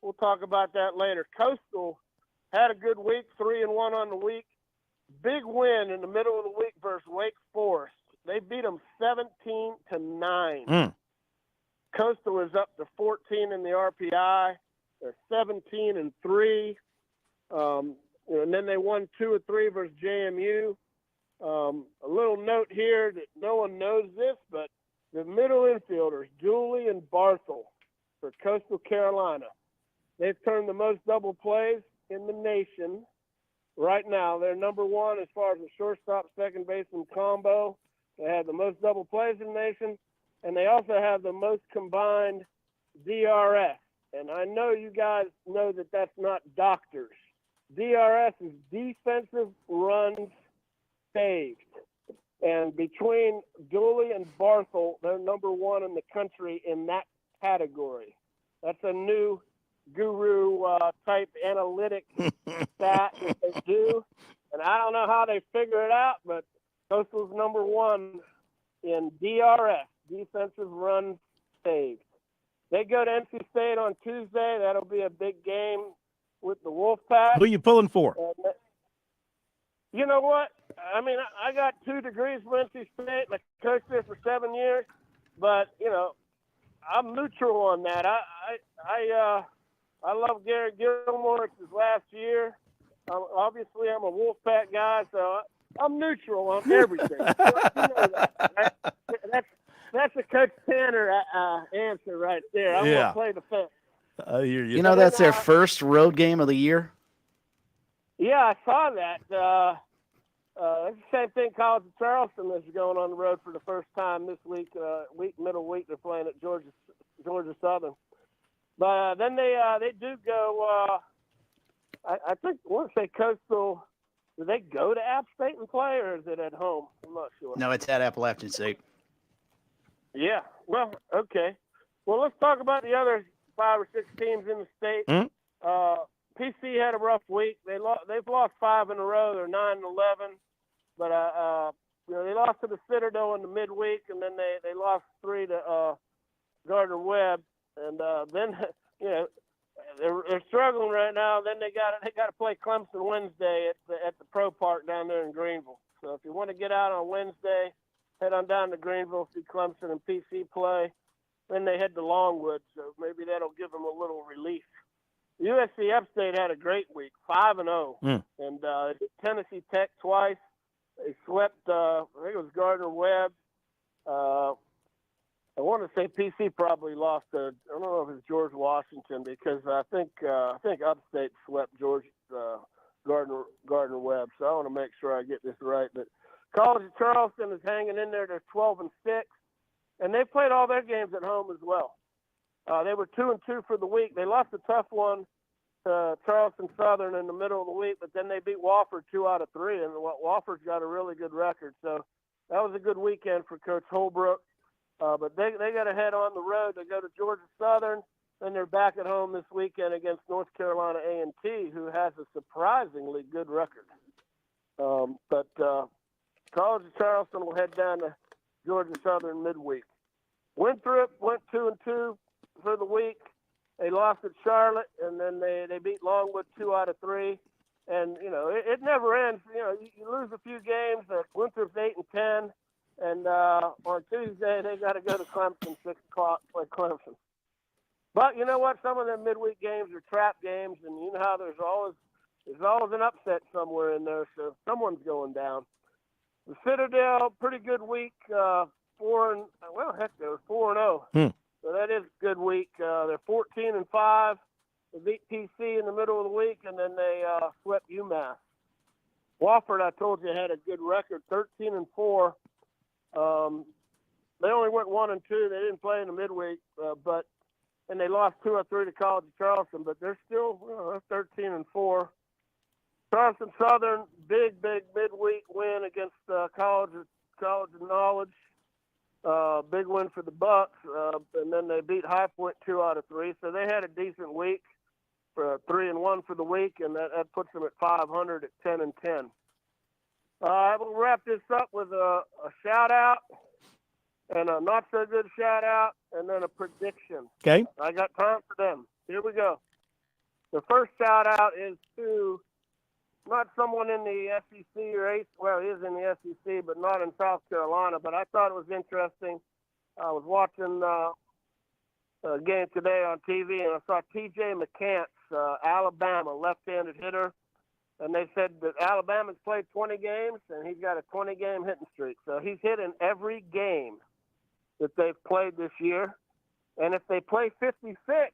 we'll talk about that later. Coastal had a good week, 3-1 on the week. Big win in the middle of the week versus Wake Forest. They beat them 17-9. Coastal is up to 14 in the RPI. They're 17-3. And then they won 2 or 3 versus JMU. A little note here that no one knows this, but the middle infielders, Dooley and Barthel for Coastal Carolina, they've turned the most double plays in the nation right now. They're number one as far as the shortstop, second baseman combo. They have the most double plays in the nation, and they also have the most combined DRS. And I know you guys know that that's not doctors. DRS is defensive runs saved. And between Dooley and Barthel, they're number one in the country in that category. That's a new guru type analytic stat that they do. And I don't know how they figure it out, but Coastal's number one in DRS, defensive runs saved. They go to NC State on Tuesday. That'll be a big game with the Wolfpack. Who are you pulling for? You know what? I mean, I got 2 degrees from NC State, and I coached there for 7 years. But I'm neutral on that. I love Gary Gilmore. It's his last year. Obviously, I'm a Wolfpack guy, so I'm neutral on everything. You know that, right? That's a Coach Tanner answer right there. I'm going to play the fence. I hear you. You know, that's their first road game of the year. Yeah, I saw that. It's the same thing College of Charleston is going on the road for the first time this week. Middle week, they're playing at Georgia Southern. But then they do go. I think once they Coastal, do they go to App State and play, or is it at home? I'm not sure. No, it's at Appalachian State. Yeah. Well, okay. Well, let's talk about the other 5 or 6 teams in the state. PC had a rough week. They've lost 5 in a row. They're 9-11. But they lost to the Citadel in the midweek, and then they lost 3 to Gardner Webb, and then they're struggling right now. Then they got to play Clemson Wednesday at the Pro Park down there in Greenville. So if you want to get out on Wednesday, head on down to Greenville, see Clemson and PC play. Then they head to Longwood, so maybe that'll give them a little relief. USC Upstate had a great week, 5-0, and they beat Tennessee Tech twice. They swept, I think it was Gardner Webb. I want to say PC probably lost I don't know if it was George Washington, because I think Upstate swept Gardner Webb. So I want to make sure I get this right. But College of Charleston is hanging in there. They're 12-6, and they played all their games at home as well. They were 2-2 for the week. They lost a tough one to Charleston Southern in the middle of the week, but then they beat Wofford 2 out of 3, and Wofford's got a really good record. So that was a good weekend for Coach Holbrook. But they got to head on the road. They go to Georgia Southern, then they're back at home this weekend against North Carolina A&T, who has a surprisingly good record. But College of Charleston will head down to Georgia Southern midweek. Winthrop went 2-2 for the week. They lost at Charlotte, and then they beat Longwood 2 out of 3. And, it never ends. You lose a few games. Winthrop's 8-10. And on Tuesday, they got to go to Clemson, 6 o'clock, play Clemson. But you know what? Some of them midweek games are trap games, and you know how there's always an upset somewhere in there, so someone's going down. The Citadel, pretty good week, 4-0. So that is a good week. They're 14-5. They beat PC in the middle of the week, and then they swept UMass. Wofford, I told you, had a good record, 13-4. They only went 1-2. They didn't play in the midweek, and they lost 2 or 3 to College of Charleston, but they're still 13-4. Charleston Southern, big midweek win against College of Knowledge. Big win for the Bucks, and then they beat High Point 2 out of 3. So they had a decent week, for 3-1 for the week, and that puts them at 500 at 10-10. We'll wrap this up with a shout out and a not so good shout out, and then a prediction. Okay. I got time for them. Here we go. The first shout out is to not someone in the SEC he is in the SEC, but not in South Carolina. But I thought it was interesting. I was watching a game today on TV, and I saw T.J. McCants, Alabama, left-handed hitter. And they said that Alabama's played 20 games, and he's got a 20-game hitting streak. So he's hit in every game that they've played this year. And if they play 56,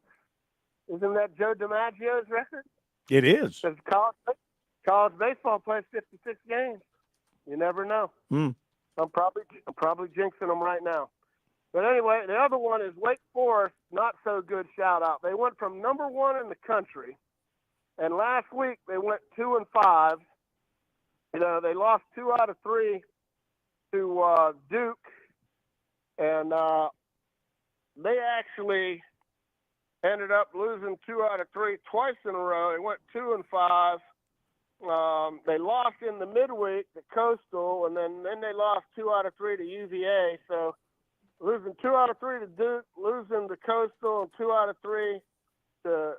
isn't that Joe DiMaggio's record? It is. Because college baseball plays 56 games. You never know. I'm probably jinxing them right now. But anyway, the other one is Wake Forest. Not so good shout out. They went from number 1 in the country, and last week they went 2-5. You know, they lost 2 out of 3 to Duke, and they actually ended up losing 2 out of 3 twice in a row. They went 2-5. They lost in the midweek to Coastal, and then they lost 2 out of 3 to UVA. So losing 2 out of 3 to Duke, losing to Coastal, and 2 out of 3 to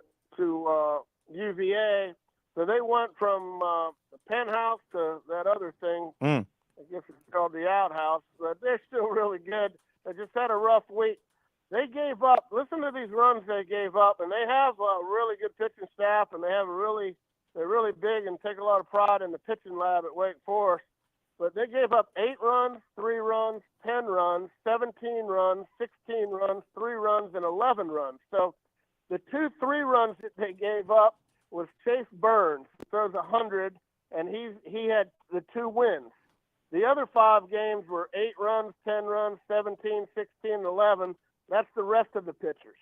UVA. So they went from the penthouse to that other thing. I guess it's called the outhouse, but they're still really good. They just had a rough week. They gave up. Listen to these runs they gave up, and they have a really good pitching staff, and they're really big and take a lot of pride in the pitching lab at Wake Forest. But they gave up 8 runs, 3 runs, 10 runs, 17 runs, 16 runs, 3 runs, and 11 runs. So the 2 3-runs that they gave up was Chase Burns, who throws 100, and he had the 2 wins. The other 5 games were 8 runs, 10 runs, 17, 16, 11. That's the rest of the pitchers.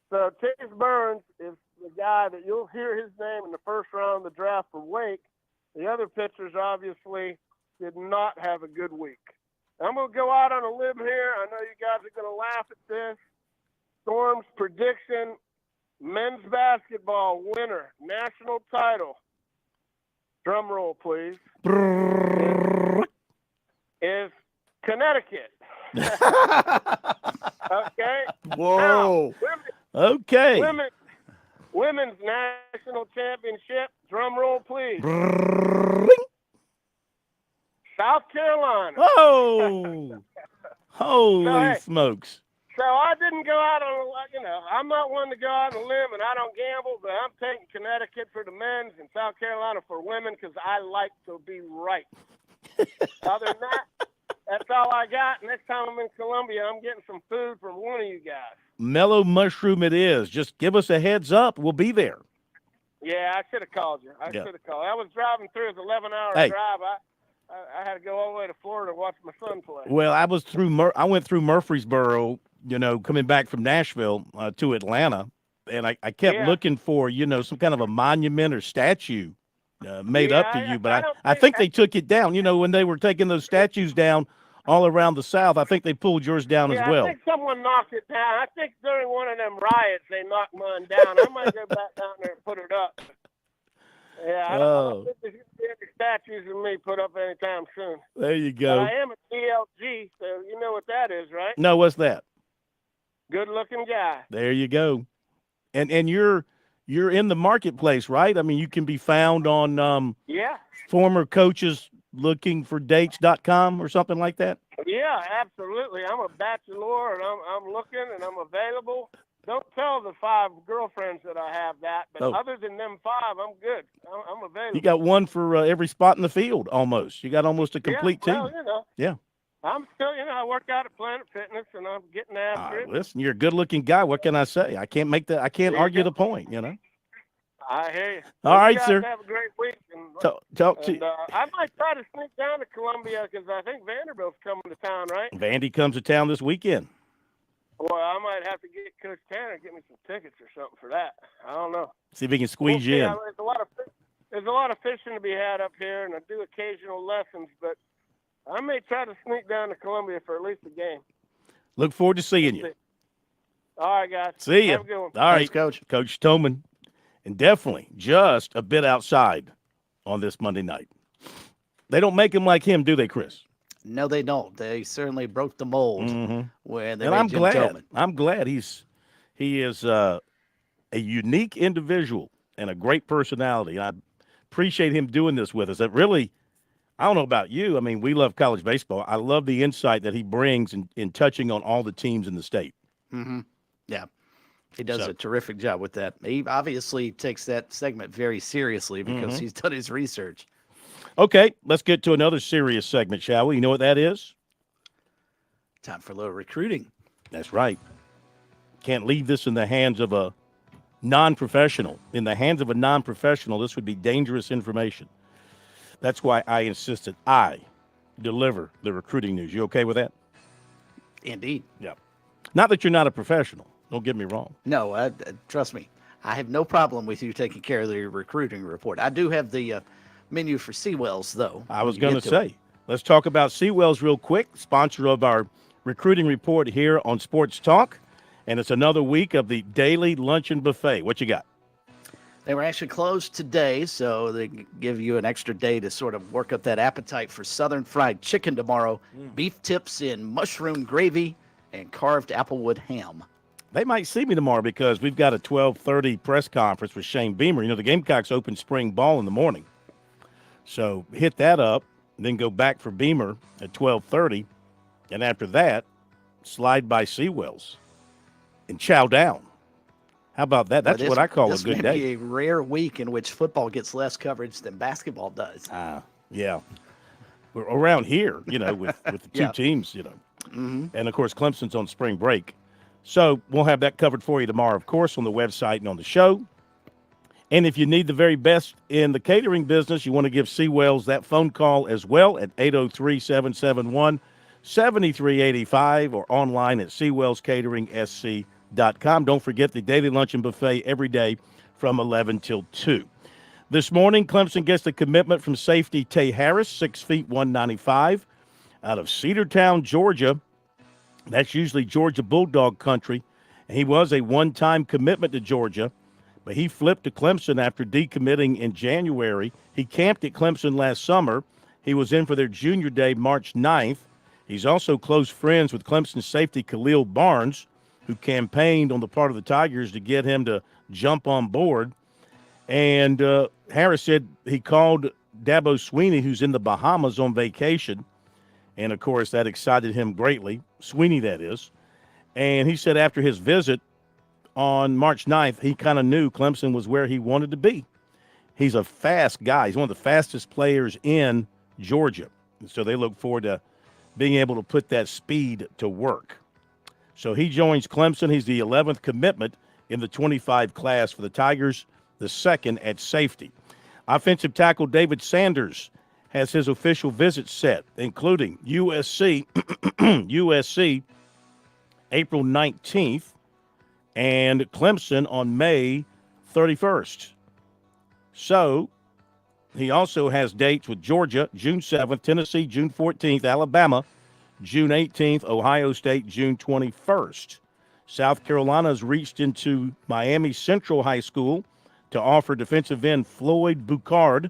So Chase Burns is the guy that you'll hear his name in the first round of the draft for Wake. The other pitchers obviously did not have a good week. I'm going to go out on a limb here. I know you guys are going to laugh at this. Storm's prediction, men's basketball winner, national title. Drum roll, please. Is Connecticut. Okay. Whoa. Now, Okay. Women's national championship. Drum roll, please. South Carolina. Oh. Holy smokes. So I didn't go out on, I'm not one to go out on a limb, and I don't gamble, but I'm taking Connecticut for the men's and South Carolina for women because I like to be right. Other than that, that's all I got. Next time I'm in Columbia, I'm getting some food from one of you guys. Mellow Mushroom it is. Just give us a heads up. We'll be there. Yeah, I should have called you. I should have called. I was driving through. It was an 11-hour drive. I had to go all the way to Florida to watch my son play. Well, I went through Murfreesboro, coming back from Nashville to Atlanta, and I kept looking for, some kind of a monument or statue made up to you. But I think they took it down. When they were taking those statues down all around the South, I think they pulled yours down as well. I think someone knocked it down. I think during one of them riots, they knocked mine down. I might go back down there and put it up. Yeah, I don't think there's going to be any statues of me put up anytime soon. There you go. But I am a DLG, so you know what that is, right? No, what's that? Good-looking guy. There you go. And you're in the marketplace, right? I mean, you can be found on former coaches looking for dates.com or something like that. Yeah, absolutely. I'm a bachelor, and I'm looking, and I'm available. Don't tell the 5 girlfriends that I have that, but other than them 5, I'm good. I'm available. You got one for every spot in the field, almost. You got almost a complete team. Yeah. I'm still, I work out at Planet Fitness, and I'm getting after it. Listen, you're a good-looking guy. What can I say? I can't argue the point, I hear you. All right, guys sir. Have a great week. Talk to you. I might try to sneak down to Columbia because I think Vanderbilt's coming to town, right? Vandy comes to town this weekend. Well, I might have to get Coach Tanner to get me some tickets or something for that. I don't know. See if he can squeeze you in. There's a lot of fishing to be had up here, and I do occasional lessons, but I may try to sneak down to Columbia for at least a game. Look forward to seeing you. All right, guys. See you. Have a good one. All right, Thanks, Coach. Coach Toman. And definitely just a bit outside on this Monday night. They don't make him like him, do they, Chris? No, they don't. They certainly broke the mold when they and made I'm Jim glad. Tillman. I'm glad he is a unique individual and a great personality. I appreciate him doing this with us. That really, I don't know about you. I mean, we love college baseball. I love the insight that he brings in touching on all the teams in the state. Mm-hmm. Yeah. He does a terrific job with that. He obviously takes that segment very seriously because he's done his research. Okay, let's get to another serious segment, shall we? You know what that is? Time for a little recruiting. That's right. Can't leave this in the hands of a non-professional. In the hands of a non-professional, this would be dangerous information. That's why I insisted I deliver the recruiting news. You okay with that? Indeed. Yeah. Not that you're not a professional. Don't get me wrong. No, trust me. I have no problem with you taking care of the recruiting report. I do have the menu for Seawells, though. I was going to say, let's talk about Seawells real quick, sponsor of our recruiting report here on Sports Talk. And it's another week of the daily luncheon buffet. What you got? They were actually closed today, so they give you an extra day to sort of work up that appetite for Southern fried chicken tomorrow, beef tips in mushroom gravy, and carved applewood ham. They might see me tomorrow because we've got a 12:30 press conference with Shane Beamer. You know, the Gamecocks open spring ball in the morning. So hit that up, and then go back for Beamer at 12:30. And after that, slide by Seawells and chow down. How about that? That's what I call a good day. This may be a rare week in which football gets less coverage than basketball does. Yeah. We're around here, you know, with the two teams, you know. And, of course, Clemson's on spring break. So we'll have that covered for you tomorrow, of course, on the website and on the show. And if you need the very best in the catering business, you want to give Seawells that phone call as well at 803-771-7385 or online at SeawellsCateringSC.com. Don't forget the daily luncheon buffet every day from 11 till 2. This morning, Clemson gets the commitment from safety Tay Harris, 6 feet 195, out of Cedartown, Georgia. That's usually Georgia Bulldog country. And he was a one-time commitment to Georgia, but he flipped to Clemson after decommitting in January. He camped at Clemson last summer. He was in for their junior day March 9th. He's also close friends with Clemson safety Khalil Barnes, who campaigned on the part of the Tigers to get him to jump on board. And Harris said he called Dabo Sweeney, who's in the Bahamas on vacation. And, of course, that excited him greatly. Sweeney, that is. And he said after his visit on March 9th, he kind of knew Clemson was where he wanted to be. He's a fast guy. He's one of the fastest players in Georgia. And so they look forward to being able to put that speed to work. So he joins Clemson. He's the 11th commitment in the 25 class for the Tigers, the second at safety. Offensive tackle David Sanders has his official visit set, including USC, April 19th, and Clemson on May 31st. So he also has dates with Georgia, June 7th, Tennessee, June 14th, Alabama, June 18th, Ohio State, June 21st. South Carolina's reached into Miami Central High School to offer defensive end Floyd Boucard,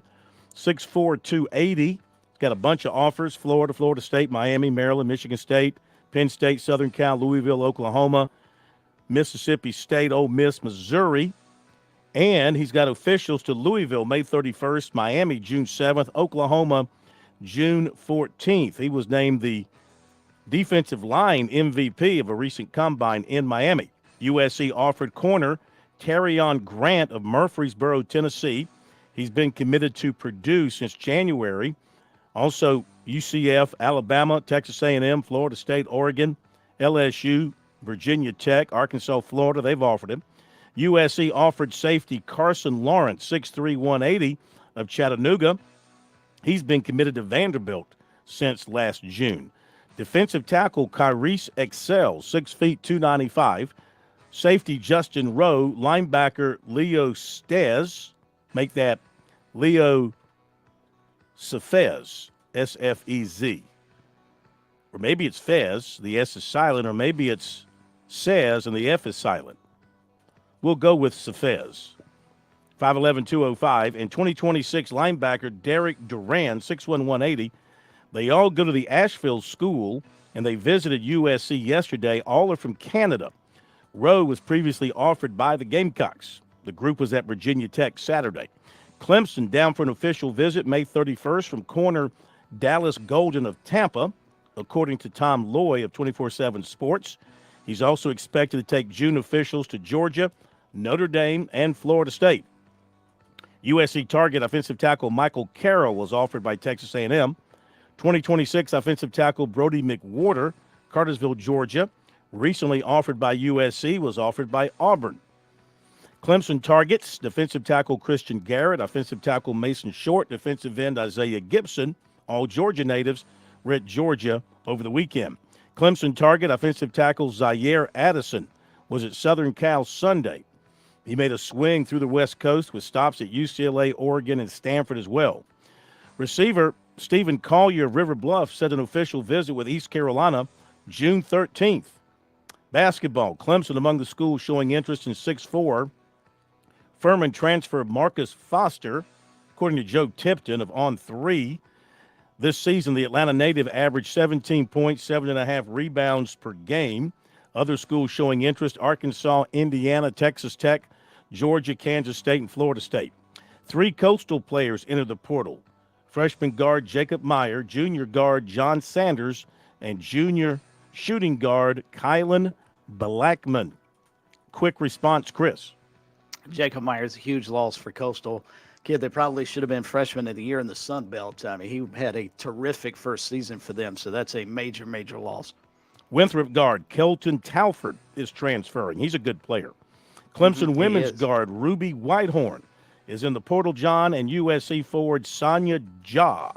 6'4", 280. He's got a bunch of offers: Florida, Florida State, Miami, Maryland, Michigan State, Penn State, Southern Cal, Louisville, Oklahoma, Mississippi State, Ole Miss, Missouri. And he's got officials to Louisville, May 31st, Miami, June 7th, Oklahoma, June 14th. He was named the defensive line MVP of a recent combine in Miami. USC offered corner Terrion Grant of Murfreesboro, Tennessee. He's been committed to Purdue since January. Also, UCF, Alabama, Texas A&M, Florida State, Oregon, LSU, Virginia Tech, Arkansas, Florida, they've offered him. USC offered safety Carson Lawrence, 6'3", 180, of Chattanooga. He's been committed to Vanderbilt since last June. Defensive tackle Kyrese Excel, 6 feet 295. Safety Justin Rowe, linebacker Leo Stez, make that Leo Sefez, S-F-E-Z. Or maybe it's Fez, the S is silent, or maybe it's Says and the F is silent. We'll go with Sefez. 5'11", 205, and 2026 linebacker Derek Duran, 6'1", 180. They all go to the Asheville School, and they visited USC yesterday. All are from Canada. Rowe was previously offered by the Gamecocks. The group was at Virginia Tech Saturday. Clemson down for an official visit May 31st from corner Dallas Golden of Tampa, according to Tom Loy of 24/7 Sports. He's also expected to take June officials to Georgia, Notre Dame, and Florida State. USC target offensive tackle Michael Carroll was offered by Texas A&M. 2026 offensive tackle Brody McWhorter, Cartersville, Georgia, recently offered by USC, was offered by Auburn. Clemson targets defensive tackle Christian Garrett, offensive tackle Mason Short, defensive end Isaiah Gibson, all Georgia natives, were at Georgia over the weekend. Clemson target offensive tackle Zaire Addison was at Southern Cal Sunday. He made a swing through the West Coast with stops at UCLA, Oregon, and Stanford as well. Receiver Stephen Collier of River Bluff set an official visit with East Carolina June 13th. Basketball, Clemson among the schools showing interest in 6'4". Furman transfer Marcus Foster, according to Joe Tipton of On3. This season, the Atlanta native averaged 17 points, 7.5 rebounds per game. Other schools showing interest, Arkansas, Indiana, Texas Tech, Georgia, Kansas State, and Florida State. 3 coastal players entered the portal. Freshman guard Jacob Meyer, junior guard John Sanders, and junior shooting guard Kylan Blackman. Quick response, Chris. Jacob Myers, a huge loss for Coastal. Kid, they probably should have been freshman of the year in the Sun Belt. I mean, he had a terrific first season for them, so that's a major, major loss. Winthrop guard Kelton Talford is transferring. He's a good player. Clemson women's guard Ruby Whitehorn is in the portal, John, and USC forward Sonia Ja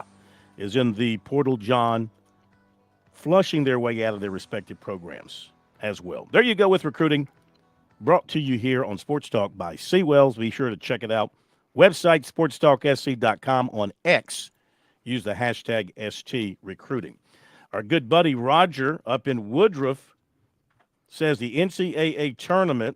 is in the portal, John, flushing their way out of their respective programs as well. There you go with recruiting, brought to you here on Sports Talk by Seawells. Be sure to check it out. Website, sportstalksc.com. On X, use the hashtag STRecruiting. Our good buddy Roger up in Woodruff says the NCAA tournament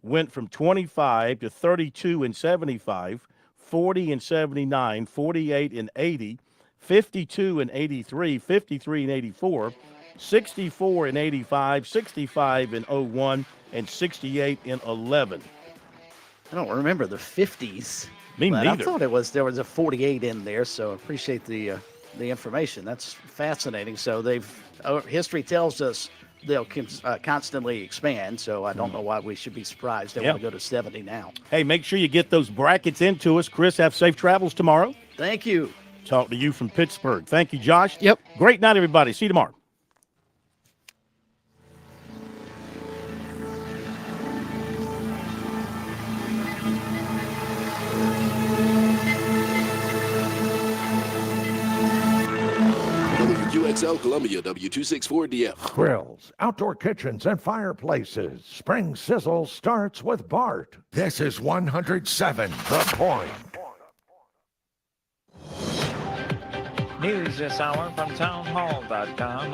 went from 25 to 32 and 75, 40 and 79, 48 and 80, 52 and 83, 53 and 84, 64 and 85, 65 and 01, and 68 and 11. I don't remember the 50s. Me neither. I thought there was a 48 in there, so I appreciate the information. That's fascinating. So history tells us they'll constantly expand, so I don't know why we should be surprised. They want to go to 70 now. Hey, make sure you get those brackets into us. Chris, have safe travels tomorrow. Thank you. Talk to you from Pittsburgh. Thank you, Josh. Yep. Great night, everybody. See you tomorrow. WQXL Columbia, W264DF. Grills, outdoor kitchens, and fireplaces. Spring Sizzle starts with Bart. This is 107 The Point. News this hour from townhall.com. I'm